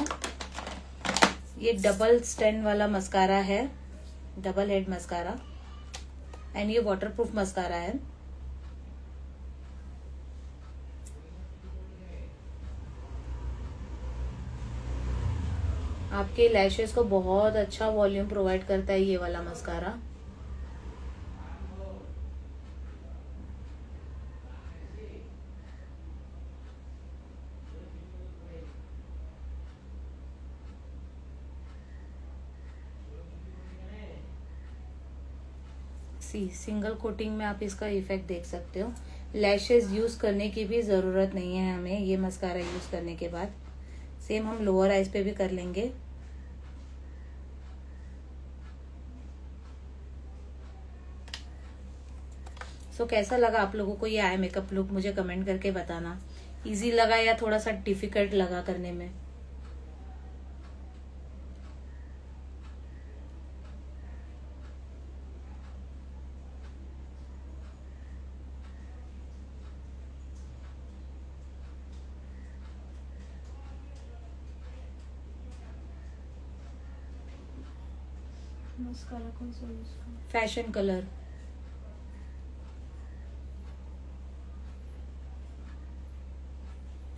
ये डबल स्टैंड वाला मस्कारा है, डबल हेड मस्कारा, एंड ये वाटरप्रूफ मस्कारा है। आपके लैशेस को बहुत अच्छा वॉल्यूम प्रोवाइड करता है ये वाला मस्कारा। सिंगल कोटिंग में आप इसका इफेक्ट देख सकते हो। लैशेस यूज करने की भी जरूरत नहीं है हमें ये मस्कारा यूज करने के बाद। सेम हम लोअर आइज पे भी कर लेंगे। सो कैसा लगा आप लोगों को ये आई मेकअप लुक, मुझे कमेंट करके बताना। इजी लगा या थोड़ा सा डिफिकल्ट लगा करने में? मस्कारा कौन सा यूज करूं? Fashion colour.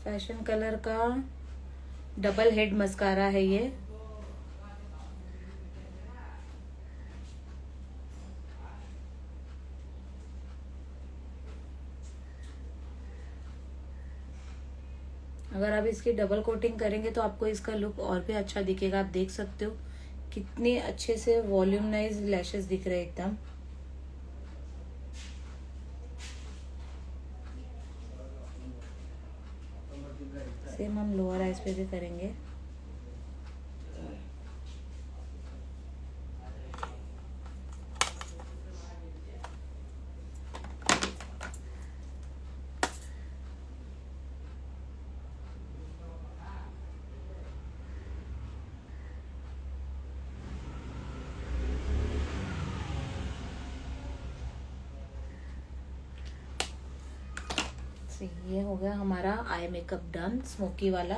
फैशन कलर का डबल हेड मस्कारा है ये। अगर आप इसकी डबल कोटिंग करेंगे तो आपको इसका लुक और भी अच्छा दिखेगा। आप देख सकते हो कितने अच्छे से वॉल्यूमनाइज लैशेस दिख रहे हैं एकदम। सेम हम लोअर आइज पे भी करेंगे। ये हो गया हमारा आई मेकअप डन, स्मोकी वाला।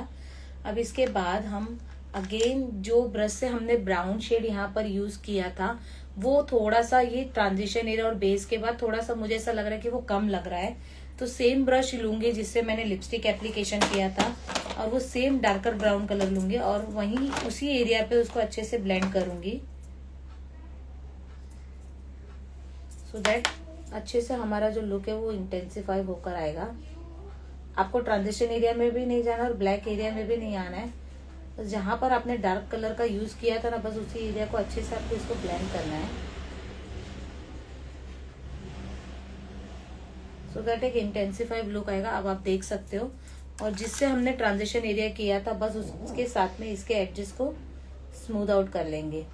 अब इसके बाद हम अगेन जो ब्रश से हमने ब्राउन शेड यहाँ पर यूज किया था वो थोड़ा सा ये ट्रांजिशन एरिया और बेस के बाद थोड़ा सा मुझे ऐसा लग रहा है कि वो कम लग रहा है, तो सेम ब्रश लूंगी जिससे मैंने लिपस्टिक एप्लीकेशन किया था और वो सेम डार्कर ब्राउन कलर लूंगी और वहीं उसी एरिया पे उसको अच्छे से ब्लेंड करूंगी सो दैट अच्छे से हमारा जो लुक है वो इंटेंसिफाई होकर आएगा। आपको ट्रांजिशन एरिया में भी नहीं जाना और ब्लैक एरिया में भी नहीं आना है, बस जहां पर आपने डार्क कलर का यूज किया था ना बस उसी एरिया को अच्छे से आपको इसको ब्लेंड करना है सो दैट एक इंटेंसिफाइड लुक आएगा। अब आप देख सकते हो और जिससे हमने ट्रांजिशन एरिया किया था बस उसके साथ में इसके एडजेस को स्मूथ आउट कर लेंगे।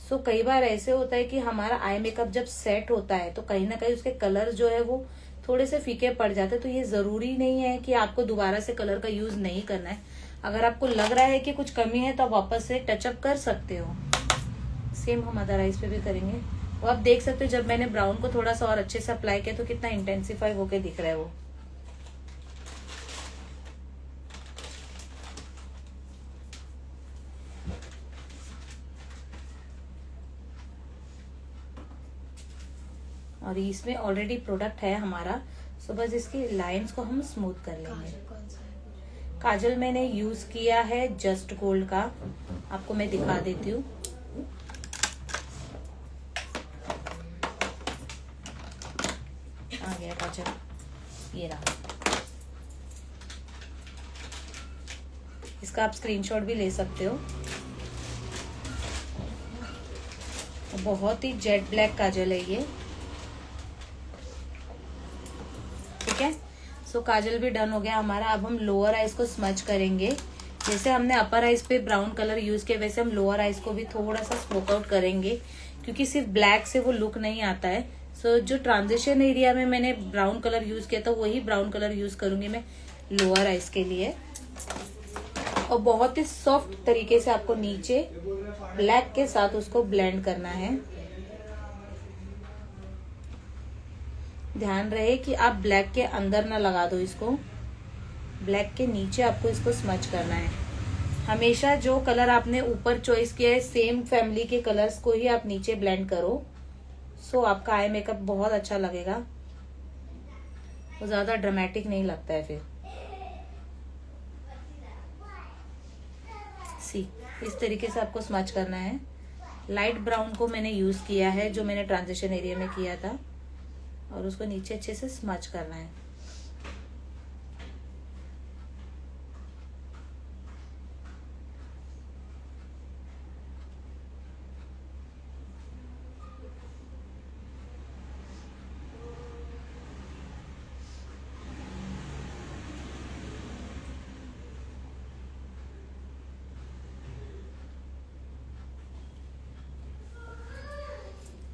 सो कई बार ऐसे होता है कि हमारा आई मेकअप जब सेट होता है तो कहीं ना कहीं उसके कलर जो है वो थोड़े से फीके पड़ जाते हैं, तो ये जरूरी नहीं है कि आपको दोबारा से कलर का यूज नहीं करना है। अगर आपको लग रहा है कि कुछ कमी है तो आप वापस से टचअप कर सकते हो। सेम हम अदर आइज पे भी करेंगे। वो आप देख सकते हो जब मैंने ब्राउन को थोड़ा सा और अच्छे से अप्लाई किया तो कितना इंटेंसिफाई होके दिख रहा है वो। और इसमें ऑलरेडी प्रोडक्ट है हमारा, सो बस इसकी लाइंस को हम स्मूथ कर लेंगे। काजल मैंने यूज किया है जस्ट गोल्ड का, आपको मैं दिखा देती हूँ। आ गया काजल, ये रहा। इसका आप स्क्रीनशॉट भी ले सकते हो। बहुत ही जेट ब्लैक काजल है ये, ठीक है। सो काजल भी डन हो गया हमारा। अब हम लोअर आइज को स्मच करेंगे। जैसे हमने अपर आइज पे ब्राउन कलर यूज किया वैसे हम लोअर आइज को भी थोड़ा सा स्मोक आउट करेंगे, क्योंकि सिर्फ ब्लैक से वो लुक नहीं आता है। सो जो ट्रांजिशन एरिया में मैंने ब्राउन कलर यूज किया था वही ब्राउन कलर यूज करूंगी मैं लोअर आइज के लिए। और बहुत ही सॉफ्ट तरीके से आपको नीचे ब्लैक के साथ उसको ब्लेंड करना है। ध्यान रहे कि आप ब्लैक के अंदर ना लगा दो इसको, ब्लैक के नीचे आपको इसको स्मच करना है। हमेशा जो कलर आपने ऊपर चॉइस किया है सेम फैमिली के कलर्स को ही आप नीचे ब्लेंड करो, सो आपका आई मेकअप बहुत अच्छा लगेगा, वो ज्यादा ड्रामेटिक नहीं लगता है फिर। सी इस तरीके से आपको स्मच करना है। लाइट ब्राउन को मैंने यूज किया है जो मैंने ट्रांजिशन एरिया में किया था, और उसको नीचे अच्छे से स्मच करना है।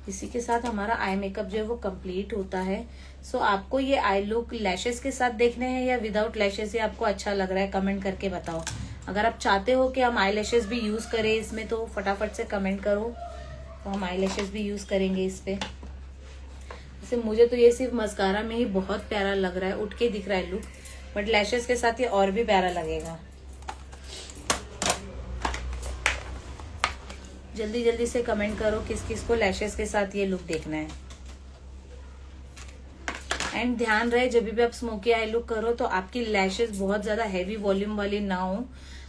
इसी के साथ हमारा आई मेकअप जो है वो कंप्लीट होता है। सो आपको ये आई लुक लैशेस के साथ देखने हैं या विदाउट लैशेस, ये आपको अच्छा लग रहा है कमेंट करके बताओ। अगर आप चाहते हो कि हम आई लैशेस भी यूज करें इसमें तो फटाफट से कमेंट करो, तो हम आई लैशेस भी यूज करेंगे इस पे। जैसे मुझे तो ये सिर्फ मस्कारा में ही बहुत प्यारा लग रहा है, उठ के दिख रहा है लुक, बट लैशेस के साथ ये और भी प्यारा लगेगा। जल्दी जल्दी से कमेंट करो किस किस को लैशेस के साथ ये लुक देखना है। एंड ध्यान रहे जब भी आप स्मोकी आई लुक करो तो आपकी लैशेस बहुत ज्यादा हैवी वॉल्यूम वाली ना हो,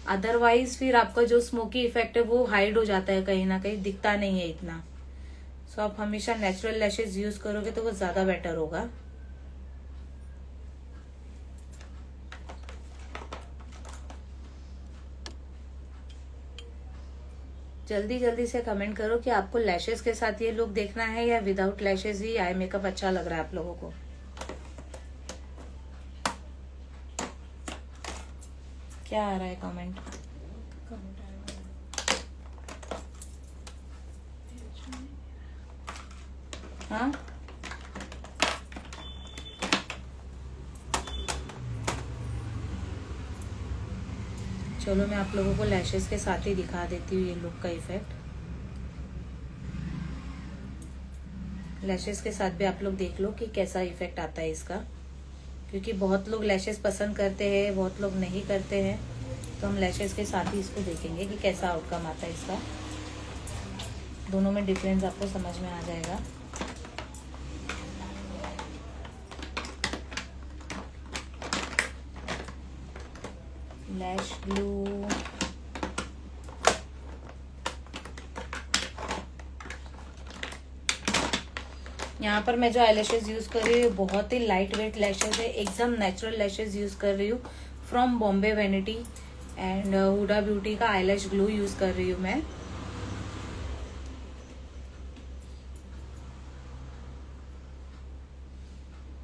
अदरवाइज फिर आपका जो स्मोकी इफेक्ट है वो हाइड हो जाता है, कहीं ना कहीं दिखता नहीं है इतना। सो आप हमेशा नेचुरल लैशेस यूज करोगे तो वो ज्यादा बेटर होगा। जल्दी जल्दी से कमेंट करो कि आपको लैशेस के साथ ये लुक देखना है या विदाउट लैशेस ही आई मेकअप अच्छा लग रहा है आप लोगों को। क्या आ रहा है कमेंट? हाँ, चलो मैं आप लोगों को लैशेस के साथ ही दिखा देती हूँ ये लुक का इफेक्ट। लैशेस के साथ भी आप लोग देख लो कि कैसा इफेक्ट आता है इसका, क्योंकि बहुत लोग लैशेस पसंद करते हैं, बहुत लोग नहीं करते हैं। तो हम लैशेस के साथ ही इसको देखेंगे कि कैसा आउटकम आता है इसका। दोनों में डिफरेंस आपको समझ में आ जाएगा। लैश ग्लू, यहाँ पर मैं जो आईलैशेस यूज कर रही हूँ बहुत ही लाइट वेट लैशेस है, एकदम नेचुरल लैशेस यूज कर रही हूँ from Bombay Vanity and Huda Beauty का आईलैश ग्लू यूज कर रही हूँ मैं।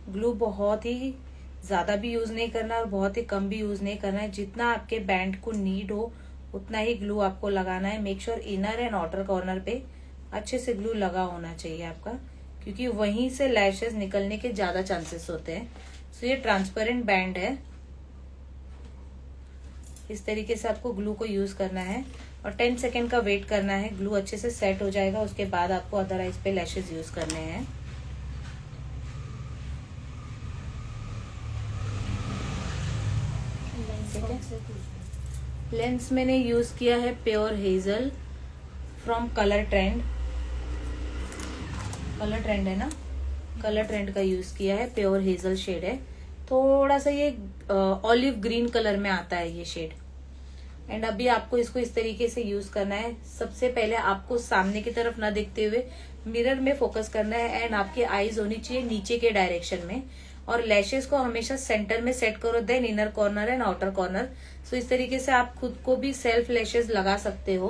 ग्लू बहुत ही ज्यादा भी यूज नहीं करना और बहुत ही कम भी यूज नहीं करना है, जितना आपके बैंड को नीड हो उतना ही ग्लू आपको लगाना है। Make sure inner and outer corner पे अच्छे से ग्लू लगा होना चाहिए आपका, क्योंकि वहीं से लैशेस निकलने के ज्यादा चांसेस होते हैं। सो ये ट्रांसपेरेंट बैंड है, इस तरीके से आपको ग्लू को यूज करना है और 10 सेकेंड का वेट करना है। ग्लू अच्छे से सेट हो जाएगा, उसके बाद आपको अदर आइज पे लैशेस यूज करने हैं। लेंस मैंने यूज किया है pure hazel from colour trend. Colour trend है ना, कलर ट्रेंड का यूज किया है, प्योर हेजल शेड है। थोड़ा सा ये ऑलिव ग्रीन कलर में आता है ये शेड। एंड अभी आपको इसको इस तरीके से यूज करना है। सबसे पहले आपको सामने की तरफ ना देखते हुए मिरर में फोकस करना है एंड आपकी आईज होनी चाहिए नीचे के डायरेक्शन में, और लैशेस को हमेशा सेंटर में सेट करो, then inner corner and outer corner. So इस तरीके से आप खुद को भी सेल्फ लैशेस लगा सकते हो।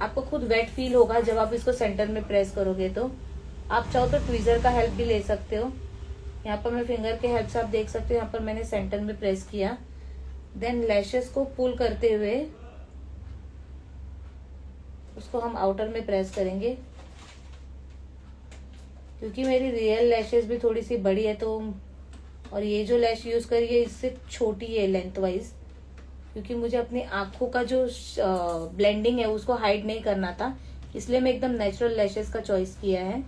आपको खुद वेट फील होगा जब आप इसको सेंटर में प्रेस करोगे। तो आप चाहो तो ट्वीजर का हेल्प भी ले सकते हो। यहाँ पर मैं फिंगर के हेल्प से आप देख सकते हो, यहाँ पर मैंने सेंटर में प्रेस किया, देन लैशेस को पुल करते हुए उसको हम आउटर में प्रेस करेंगे। क्योंकि मेरी रियल लैशेस भी थोड़ी सी बड़ी है तो, और ये जो लैश यूज करी है इससे छोटी है लेंथ वाइज, क्योंकि मुझे अपनी आंखों का जो ब्लेंडिंग है उसको हाइड नहीं करना था, इसलिए मैं एकदम नेचुरल लैशेस का चॉइस किया है।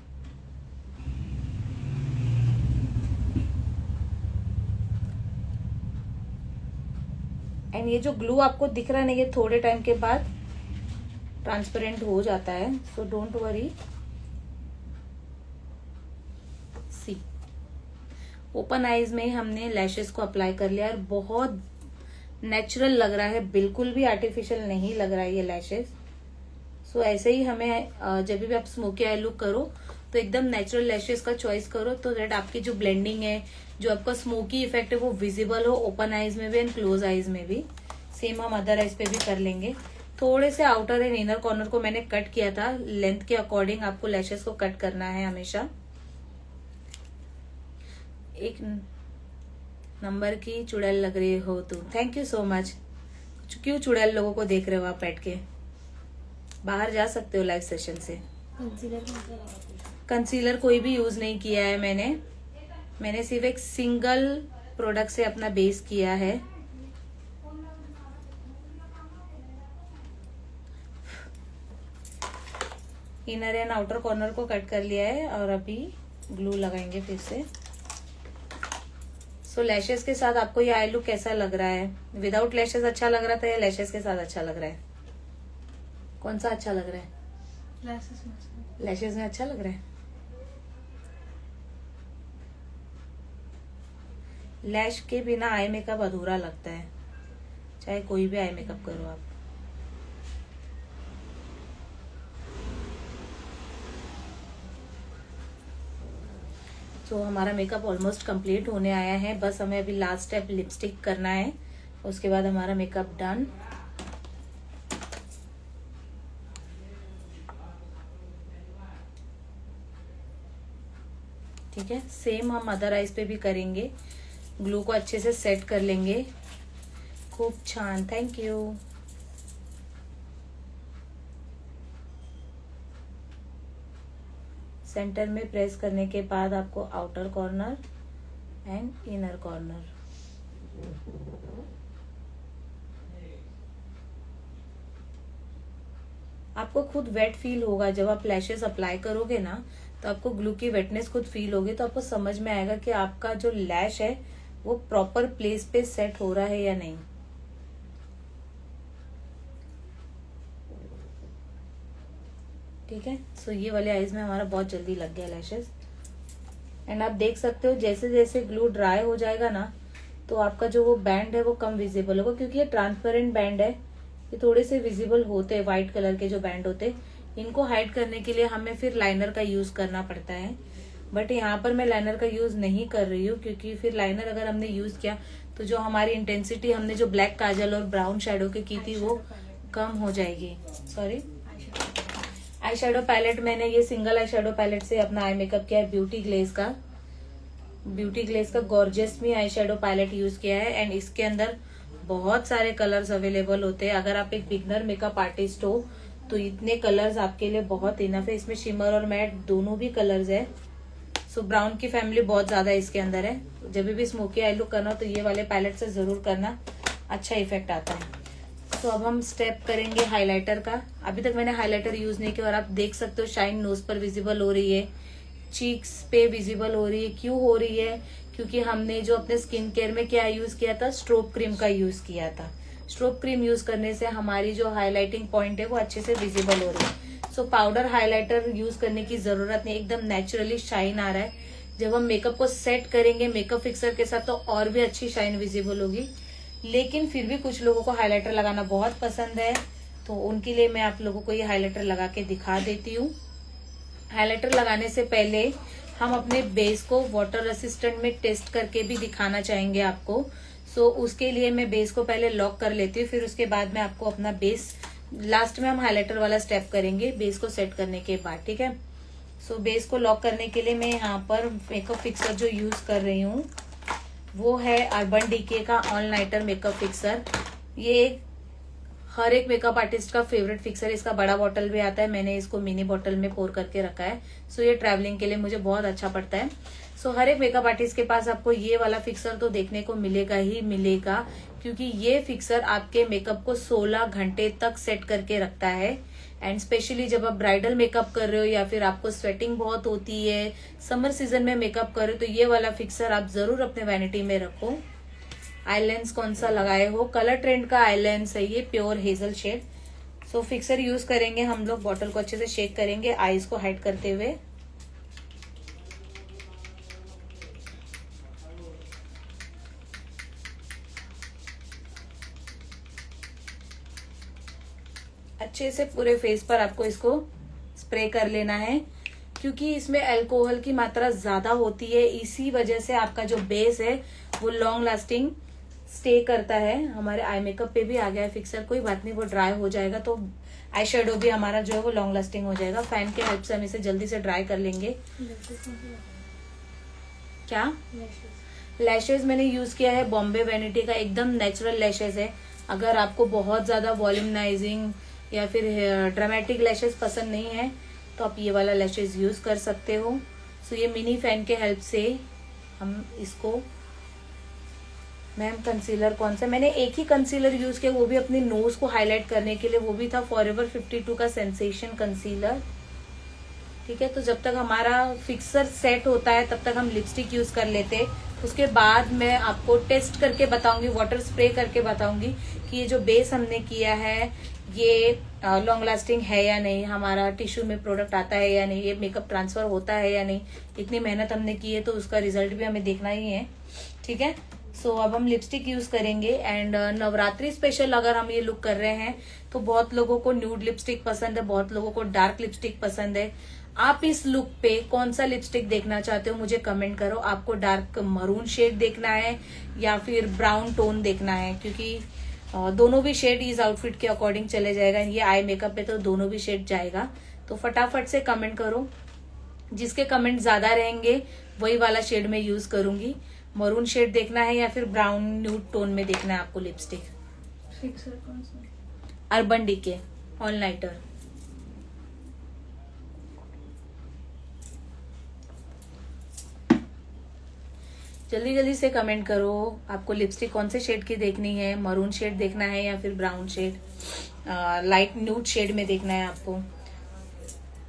एंड ये जो ग्लू आपको दिख रहा नहीं है थोड़े टाइम के बाद ट्रांसपेरेंट हो जाता है, so don't worry. See open eyes में हमने लैशेस को अप्लाई कर लिया और बहुत नेचुरल लग रहा है, बिल्कुल भी आर्टिफिशियल नहीं लग रहा है ये लैशेस। सो ऐसे ही हमें जब भी आप स्मोकी आई लुक करो तो एकदम नेचुरल लैशेस का चॉइस करो, तो दैट आपकी जो ब्लेंडिंग है, जो आपका स्मोकी इफेक्ट है वो विजिबल हो ओपन आईज में भी एंड क्लोज आईज में भी। सेम हम अदर आईज पे भी कर लेंगे। थोड़े से आउटर एंड इनर कॉर्नर को मैंने कट किया था, लेंथ के अकॉर्डिंग आपको लैशेस को कट करना है हमेशा। एक नंबर की चुड़ैल लग रही हो तुम, थैंक यू सो मच। क्यों चुड़ैल लोगों को देख रहे हो आप बैठ के? बाहर जा सकते हो लाइव सेशन से। कंसीलर कोई भी यूज नहीं किया है मैंने सिर्फ एक सिंगल प्रोडक्ट से अपना बेस किया है। इनर एंड आउटर कॉर्नर को कट कर लिया है और अभी ग्लू लगाएंगे फिर से। सो लैशेस के साथ आपको ये आई लुक कैसा लग रहा है? विदाउट लैशेस अच्छा लग रहा था या लैशेस के साथ अच्छा लग रहा है? कौन सा अच्छा लग रहा है? लैशेस में अच्छा लग रहा है। लैश के बिना आई मेकअप अधूरा लगता है, चाहे कोई भी आई मेकअप करो आप। तो हमारा मेकअप ऑलमोस्ट कंप्लीट होने आया है, बस हमें अभी लास्ट स्टेप लिपस्टिक करना है, उसके बाद हमारा मेकअप डन। ठीक है, सेम हम अदर आईज पे भी करेंगे। ग्लू को अच्छे से सेट कर लेंगे। खूब छान, थैंक यू। सेंटर में प्रेस करने के बाद आपको outer corner and inner corner, आपको खुद वेट फील होगा जब आप लैशेस अप्लाई करोगे ना, तो आपको ग्लू की वेटनेस खुद फील होगी, तो आपको समझ में आएगा कि आपका जो लैश है वो प्रॉपर प्लेस पे सेट हो रहा है या नहीं। ठीक है, सो ये वाले आईज में हमारा बहुत जल्दी लग गया लैशेस। एंड आप देख सकते हो जैसे जैसे ग्लू ड्राई हो जाएगा ना, तो आपका जो वो बैंड है वो कम विजिबल होगा, क्योंकि ये ट्रांसपेरेंट बैंड है, ये थोड़े से विजिबल होते हैं। व्हाइट कलर के जो बैंड होते हैं, इनको हाइड करने के लिए हमें फिर लाइनर का यूज करना पड़ता है। बट यहाँ पर मैं लाइनर का यूज नहीं कर रही हूँ, क्योंकि फिर लाइनर अगर हमने यूज किया तो जो हमारी इंटेंसिटी हमने जो ब्लैक काजल और ब्राउन शेडो की थी वो कम हो जाएगी। सॉरी, आई शेडो पैलेट, मैंने ये सिंगल आई शेडो पैलेट से अपना आई मेकअप किया है। ब्यूटी ग्लेज का गॉर्जियस में आई शेडो पैलेट यूज किया है। एंड इसके अंदर बहुत सारे कलर्स अवेलेबल होते हैं। अगर आप एक बिगनर मेकअप आर्टिस्ट हो तो इतने कलर्स आपके लिए बहुत इनफ है। इसमें शिमर और मैट दोनों भी कलर्स है। सो ब्राउन की फैमिली बहुत ज्यादा इसके अंदर है। जब भी स्मोकी आई लुक करना हो तो ये वाले पैलेट से जरूर करना, अच्छा इफेक्ट आता है। तो अब हम स्टेप करेंगे हाइलाइटर का। अभी तक मैंने हाइलाइटर यूज नहीं किया और आप देख सकते हो शाइन नोज पर विजिबल हो रही है, चीक्स पे विजिबल हो रही है। क्यों हो रही है? क्योंकि हमने जो अपने स्किन केयर में क्या यूज किया था, स्ट्रोब क्रीम का यूज किया था। स्ट्रोब क्रीम यूज करने से हमारी जो हाइलाइटिंग पॉइंट है वो अच्छे से विजिबल हो रही है। सो पाउडर हाइलाइटर यूज करने की जरूरत नहीं, एकदम नेचुरली शाइन आ रहा है। जब हम मेकअप को सेट करेंगे मेकअप फिक्सर के साथ तो और भी अच्छी शाइन विजिबल होगी। लेकिन फिर भी कुछ लोगों को हाइलाइटर लगाना बहुत पसंद है, तो उनके लिए मैं आप लोगों को ये हाइलाइटर लगा के दिखा देती हूँ। हाइलाइटर लगाने से पहले हम अपने बेस को वाटर रेसिस्टेंट में टेस्ट करके भी दिखाना चाहेंगे आपको। सो उसके लिए मैं बेस को पहले लॉक कर लेती हूँ, फिर उसके बाद में आपको अपना बेस, लास्ट में हम हाइलाइटर वाला स्टेप करेंगे बेस को सेट करने के बाद। ठीक है, सो बेस को लॉक करने के लिए मैं यहाँ पर मेकअप फिक्सर जो यूज कर रही हूँ वो है अर्बन डीके का ऑल नाइटर मेकअप फिक्सर। ये हर एक मेकअप आर्टिस्ट का फेवरेट फिक्सर। इसका बड़ा बॉटल भी आता है, मैंने इसको मिनी बॉटल में पोर करके रखा है। सो ये ट्रैवलिंग के लिए मुझे बहुत अच्छा पड़ता है। सो हर एक मेकअप आर्टिस्ट के पास आपको ये वाला फिक्सर तो देखने को मिलेगा ही मिलेगा, क्योंकि ये फिक्सर आपके मेकअप को 16 घंटे तक सेट करके रखता है। एंड स्पेशली जब आप ब्राइडल मेकअप कर रहे हो या फिर आपको स्वेटिंग बहुत होती है, समर सीजन में मेकअप कर रहे हो, तो ये वाला फिक्सर आप जरूर अपने वैनिटी में रखो। आई लेंस कौन सा लगाए हो? कलर ट्रेंड का आई लेंस है ये, प्योर हेजल शेड। सो फिक्सर यूज करेंगे हम लोग, बॉटल को अच्छे से शेक करेंगे आईज को हाइड करते हुए। अच्छे से पूरे फेस पर आपको इसको स्प्रे कर लेना है, क्योंकि इसमें अल्कोहल की मात्रा ज्यादा होती है। इसी वजह से आपका जो बेस है वो लॉन्ग लास्टिंग स्टे करता है। हमारे आई मेकअप पे भी आ गया है फिक्सर, कोई बात नहीं, वो ड्राई हो जाएगा तो आई शेडो भी हमारा जो है वो लॉन्ग लास्टिंग हो जाएगा। फैन के हेल्प से हम इसे जल्दी से ड्राई कर लेंगे। क्या लैशेज मैंने यूज किया है बॉम्बे वैनिटी का, एकदम नेचुरल लैशेज है। अगर आपको बहुत ज्यादा वॉल्यूमनाइजिंग या फिर ड्रामेटिक लैशेज पसंद नहीं है तो आप ये वाला लैशेज यूज कर सकते हो। सो ये मिनी फैन के हेल्प से हम इसको, मैम कंसीलर कौन सा? मैंने एक ही कंसीलर यूज किया, वो भी अपनी नोज को हाईलाइट करने के लिए, वो भी था फॉरएवर 52 का सेंसेशन कंसीलर। ठीक है, तो जब तक हमारा फिक्सर सेट होता है तब तक हम लिपस्टिक यूज कर लेते। उसके बाद मैं आपको टेस्ट करके बताऊंगी, वाटर स्प्रे करके बताऊंगी कि ये जो बेस हमने किया है ये लॉन्ग लास्टिंग है या नहीं, हमारा टिश्यू में प्रोडक्ट आता है या नहीं, ये मेकअप ट्रांसफर होता है या नहीं। इतनी मेहनत हमने की है तो उसका रिजल्ट भी हमें देखना ही है। ठीक है, सो अब हम लिपस्टिक यूज करेंगे। एंड नवरात्रि स्पेशल अगर हम ये लुक कर रहे हैं तो बहुत लोगों को न्यूड लिपस्टिक पसंद है, बहुत लोगों को डार्क लिपस्टिक पसंद है। आप इस लुक पे कौन सा लिपस्टिक देखना चाहते हो मुझे कमेंट करो। आपको डार्क मरून शेड देखना है या फिर ब्राउन टोन देखना है, क्योंकि दोनों भी शेड इस आउटफिट के अकॉर्डिंग चले जाएगा। ये आई मेकअप पे तो दोनों भी शेड जाएगा। तो फटाफट से कमेंट करो, जिसके कमेंट ज्यादा रहेंगे वही वाला शेड में यूज करूंगी। मरून शेड देखना है या फिर ब्राउन न्यूड टोन में देखना है आपको लिपस्टिक? फिक्सर कौन सा? Urban Decay All Nighter. जल्दी जल्दी से कमेंट करो, आपको लिपस्टिक कौन से शेड की देखनी है? मरून शेड देखना है या फिर brown shade, light nude shade में देखना है आपको?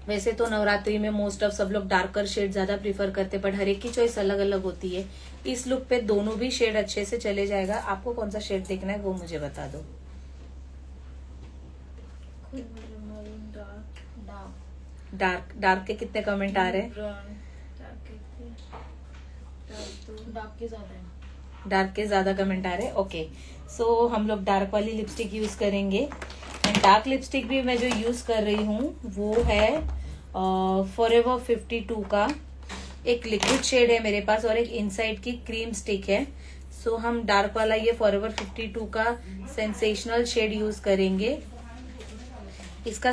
वैसे तो नवरात्रि में मोस्ट ऑफ सब लोग डार्कर शेड ज्यादा प्रीफर करते हैं, बट हर एक की चॉइस अलग अलग होती है। इस लुक पे दोनों भी शेड अच्छे से चले जाएगा। आपको कौन सा शेड देखना है वो मुझे बता दो। Maroon dark dark dark dark के कितने कमेंट आ रहे हैं? डार्क के ज्यादा है। डार्क के ज्यादा कमेंट आ रहे हैं। ओके, सो हम लोग डार्क वाली लिपस्टिक यूज करेंगे। एंड डार्क लिपस्टिक भी मैं जो यूज कर रही हूँ वो है फॉरएवर 52 का एक लिक्विड शेड है मेरे पास और एक इनसाइड की क्रीम स्टिक है। सो हम डार्क वाला ये फॉरएवर 52 का सेंसेशनल शेड यूज करेंगे। इसका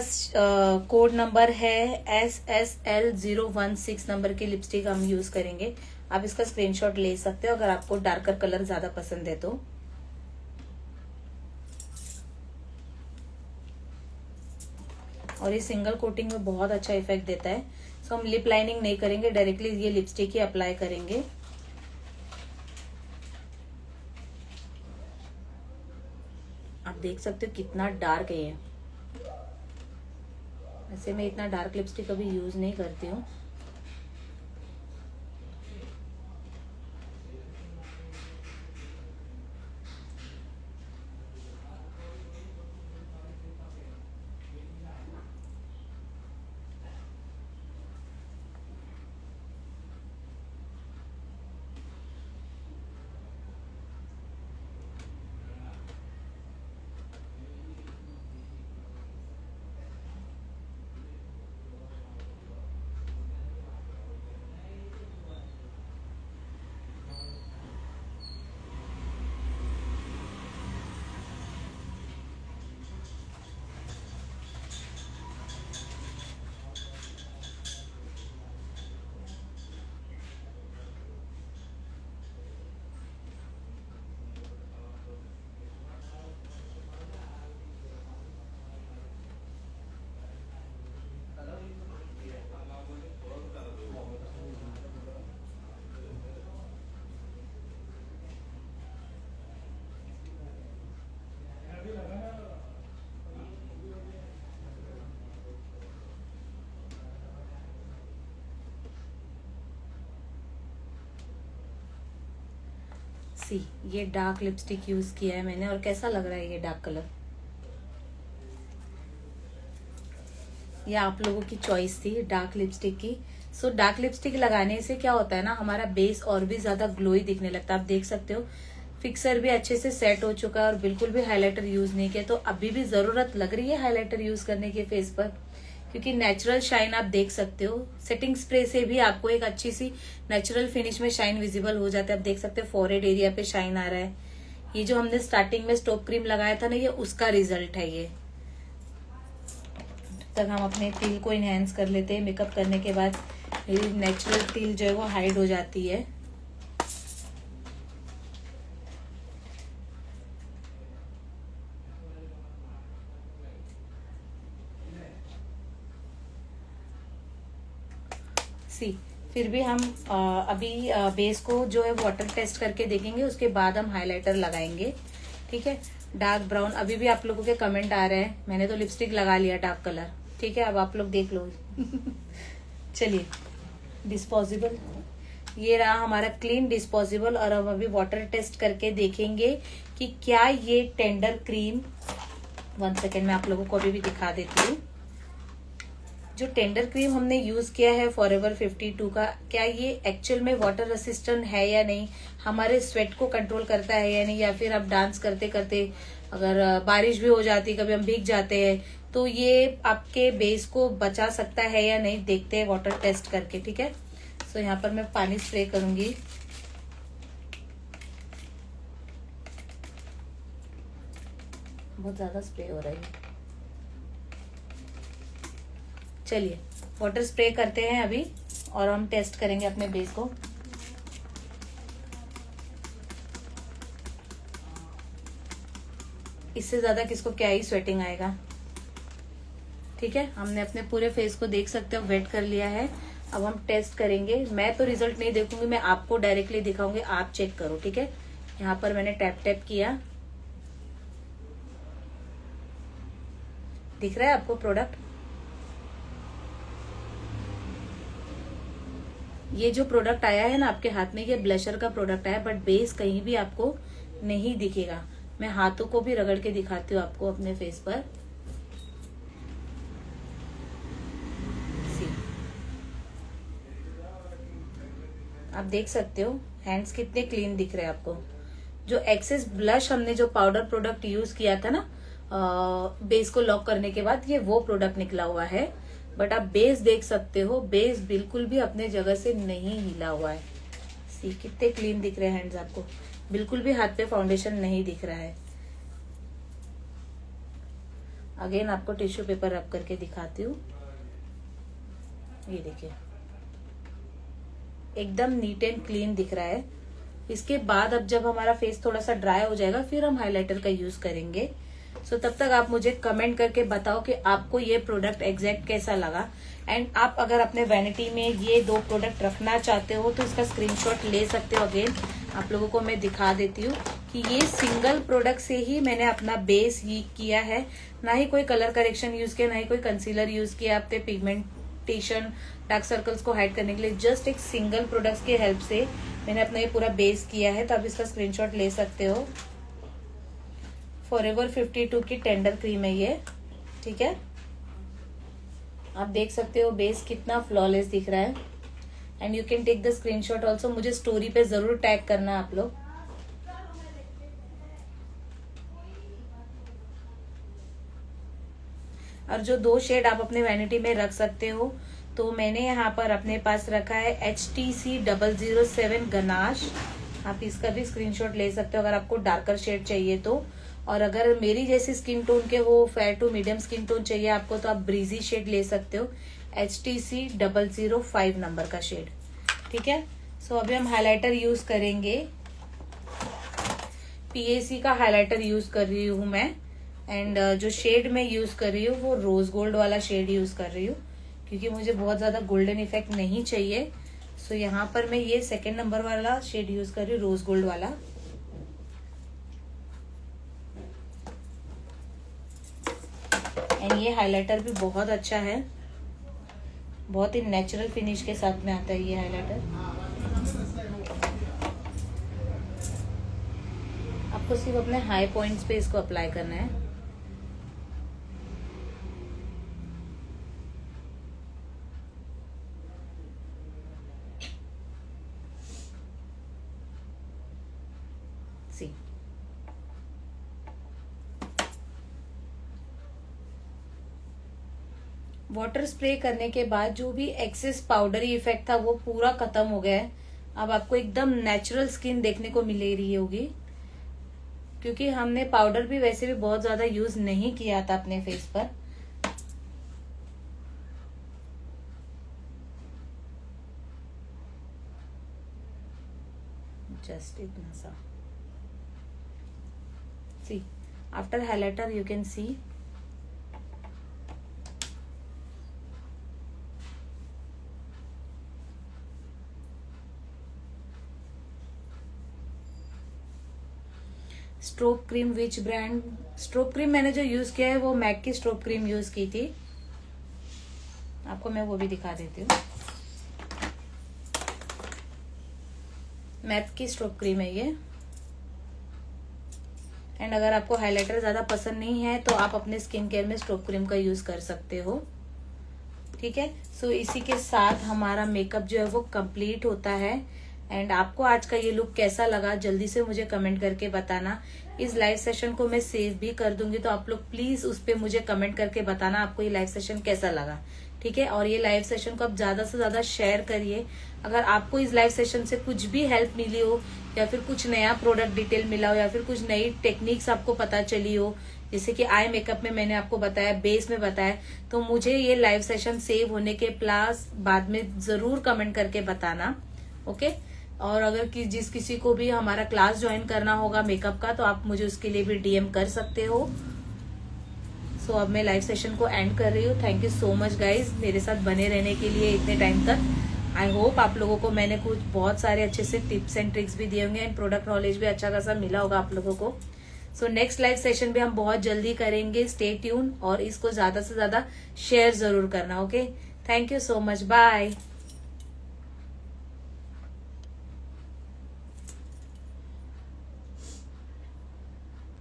कोड नंबर है SSL016 नंबर की लिपस्टिक हम यूज करेंगे। आप इसका स्क्रीनशॉट ले सकते हो अगर आपको डार्कर कलर ज्यादा पसंद है तो। और ये सिंगल कोटिंग में बहुत अच्छा इफेक्ट देता है। सो हम लिप लाइनिंग नहीं करेंगे, डायरेक्टली ये लिपस्टिक ही अप्लाई करेंगे। आप देख सकते हो कितना डार्क है ये। वैसे मैं इतना डार्क लिपस्टिक कभी यूज नहीं करती हूँ। सी ये डार्क लिपस्टिक यूज किया है मैंने और कैसा लग रहा है ये डार्क कलर? ये आप लोगों की चॉइस थी डार्क लिपस्टिक की। सो डार्क लिपस्टिक लगाने से क्या होता है ना, हमारा बेस और भी ज्यादा ग्लोई दिखने लगता है। आप देख सकते हो फिक्सर भी अच्छे से सेट हो चुका है और बिल्कुल भी हाइलाइटर यूज नहीं किया। तो अभी भी जरूरत लग रही है हाइलाइटर यूज करने की फेस पर, क्योंकि नेचुरल शाइन आप देख सकते हो। सेटिंग स्प्रे से भी आपको एक अच्छी सी नेचुरल फिनिश में शाइन विजिबल हो जाता है। आप देख सकते हो फॉरहेड एरिया पे शाइन आ रहा है। ये जो हमने स्टार्टिंग में स्टॉप क्रीम लगाया था ना, ये उसका रिजल्ट है। ये तक हम अपने तिल को इनहेंस कर लेते हैं। मेकअप करने के बाद मेरी नेचुरल तिल जो है वो हाइड हो जाती है। फिर भी हम अभी बेस को जो है वाटर टेस्ट करके देखेंगे, उसके बाद हम हाइलाइटर लगाएंगे। ठीक है, डार्क ब्राउन। अभी भी आप लोगों के कमेंट आ रहे हैं। मैंने तो लिपस्टिक लगा लिया डार्क कलर। ठीक है, अब आप लोग देख लो। चलिए, डिस्पोजेबल, ये रहा हमारा क्लीन डिस्पोजेबल। और हम अभी वाटर टेस्ट करके देखेंगे कि क्या ये टेंडर क्रीम, 1 सेकेंड मैं आप लोगों को अभी भी दिखा देती हूँ। जो टेंडर क्रीम हमने यूज किया है फॉरएवर 52 का, क्या ये एक्चुअल में वाटर रेसिस्टेंट है या नहीं, हमारे स्वेट को कंट्रोल करता है या नहीं, या फिर आप डांस करते करते अगर बारिश भी हो जाती, कभी हम भीग जाते हैं, तो ये आपके बेस को बचा सकता है या नहीं, देखते हैं वाटर टेस्ट करके। ठीक है, सो यहाँ पर मैं पानी स्प्रे करूंगी। बहुत ज्यादा स्प्रे हो रहा है। चलिए, वाटर स्प्रे करते हैं अभी और हम टेस्ट करेंगे अपने बेस को। इससे ज्यादा किसको क्या ही स्वेटिंग आएगा। ठीक है, हमने अपने पूरे फेस को देख सकते हो वेट कर लिया है। अब हम टेस्ट करेंगे। मैं तो रिजल्ट नहीं देखूंगी, मैं आपको डायरेक्टली दिखाऊंगी, आप चेक करो। ठीक है, यहाँ पर मैंने टैप टैप किया, दिख रहा है आपको प्रोडक्ट। ये जो प्रोडक्ट आया है ना आपके हाथ में, ये ब्लशर का प्रोडक्ट आया, बट बेस कहीं भी आपको नहीं दिखेगा। मैं हाथों को भी रगड़ के दिखाती हूँ आपको अपने फेस पर। आप देख सकते हो हैंड्स कितने क्लीन दिख रहे हैं आपको। जो एक्सेस ब्लश हमने जो पाउडर प्रोडक्ट यूज किया था ना बेस को लॉक करने के बाद, ये वो प्रोडक्ट निकला हुआ है। बट आप बेस देख सकते हो, बेस बिल्कुल भी अपने जगह से नहीं हिला हुआ है। सी कितने क्लीन दिख रहे हैं हैंड्स आपको, बिल्कुल भी हाथ पे फाउंडेशन नहीं दिख रहा है। अगेन आपको टिश्यू पेपर रब करके दिखाती हूँ। ये देखिए, एकदम नीट एंड क्लीन दिख रहा है। इसके बाद अब जब हमारा फेस थोड़ा सा ड्राई हो जाएगा, फिर हम हाइलाइटर का यूज करेंगे। सो तब तक आप मुझे कमेंट करके बताओ कि आपको ये प्रोडक्ट एग्जैक्ट कैसा लगा। एंड आप अगर अपने वैनिटी में ये 2 प्रोडक्ट रखना चाहते हो तो इसका स्क्रीनशॉट ले सकते हो। अगेन आप लोगों को मैं दिखा देती हूँ कि ये सिंगल प्रोडक्ट से ही मैंने अपना बेस ही किया है, ना ही कोई कलर करेक्शन यूज किया, ना ही कोई कंसीलर यूज किया अपने पिगमेंटेशन डार्क सर्कल्स को हाइड करने के लिए। जस्ट एक सिंगल प्रोडक्ट की हेल्प से मैंने अपना ये पूरा बेस किया है। तो आप इसका स्क्रीनशॉट ले सकते हो। फॉरएवर 52 की टेंडर क्रीम है ये। ठीक है, आप देख सकते हो बेस कितना फ्लॉलेस दिख रहा है। And you can take the screenshot also. मुझे स्टोरी पे जरूर टैग करना आप लोग। और जो 2 शेड आप अपने वैनिटी में रख सकते हो, तो मैंने यहाँ पर अपने पास रखा है HTC 007 गनाश। आप इसका भी स्क्रीनशॉट ले सकते हो अगर आपको डार्कर शेड चाहिए तो। और अगर मेरी जैसी स्किन टोन के हो, fair to medium skin tone चाहिए आपको, तो आप ब्रीजी शेड ले सकते हो, HTC 005 नंबर का शेड। ठीक है, सो अभी हम हाइलाइटर यूज करेंगे। PAC का हाइलाइटर यूज कर रही हूँ मैं। एंड जो शेड मैं यूज कर रही हूँ वो रोज गोल्ड वाला शेड यूज कर रही हूँ, क्योंकि मुझे बहुत ज्यादा गोल्डन इफेक्ट नहीं चाहिए। सो यहाँ पर मैं ये 2nd नंबर वाला शेड यूज कर रही हूँ, रोज गोल्ड वाला। एंड ये हाइलाइटर भी बहुत अच्छा है, बहुत ही नेचुरल फिनिश के साथ में आता है ये हाइलाइटर। आपको सिर्फ अपने हाई पॉइंट्स पे इसको अप्लाई करना है। सी वाटर स्प्रे करने के बाद जो भी एक्सेस पाउडरी इफेक्ट था वो पूरा खत्म हो गया है। अब आपको एकदम नेचुरल स्किन देखने को मिल रही होगी, क्योंकि हमने पाउडर भी वैसे भी बहुत ज्यादा यूज नहीं किया था अपने फेस पर। जस्ट इतना सा। See after highlighter you can see stroke cream, which brand stroke cream मैंने जो यूज किया है वो मैक की स्ट्रोक क्रीम यूज की थी। आपको मैं वो भी दिखा देती हूँ। मैथ की स्ट्रोक क्रीम है ये। एंड अगर आपको हाइलाइटर ज्यादा पसंद नहीं है तो आप अपने स्किन केयर में स्ट्रोक क्रीम का यूज कर सकते हो, ठीक है। सो इसी के साथ हमारा मेकअप जो है वो कंप्लीट होता है। एंड आपको आज का ये लुक कैसा लगा जल्दी से मुझे कमेंट करके बताना। इस लाइव सेशन को मैं सेव भी कर दूंगी, तो आप लोग प्लीज उस पर मुझे कमेंट करके बताना आपको ये लाइव सेशन कैसा लगा, ठीक है। और ये लाइव सेशन को आप ज्यादा से ज्यादा शेयर करिए। अगर आपको इस लाइव सेशन से कुछ भी हेल्प मिली हो, या फिर कुछ नया प्रोडक्ट डिटेल मिला हो, या फिर कुछ नई टेक्निक्स आपको पता चली हो, जैसे कि आई मेकअप में मैंने आपको बताया, बेस में बताया, तो मुझे ये लाइव सेशन सेव होने के प्लस बाद में जरूर कमेंट करके बताना, ओके। और अगर जिस किसी को भी हमारा क्लास ज्वाइन करना होगा मेकअप का, तो आप मुझे उसके लिए भी डीएम कर सकते हो। सो अब मैं लाइव सेशन को एंड कर रही हूँ। Thank you so much guys मेरे साथ बने रहने के लिए इतने टाइम तक। आई होप आप लोगों को मैंने कुछ बहुत सारे अच्छे से टिप्स एंड ट्रिक्स भी दिए होंगे, एंड प्रोडक्ट नॉलेज भी अच्छा खासा मिला होगा आप लोगों को। सो नेक्स्ट लाइव सेशन भी हम बहुत जल्दी करेंगे, स्टे ट्यून, और इसको ज्यादा से ज्यादा शेयर जरूर करना, okay. Thank you so much, bye.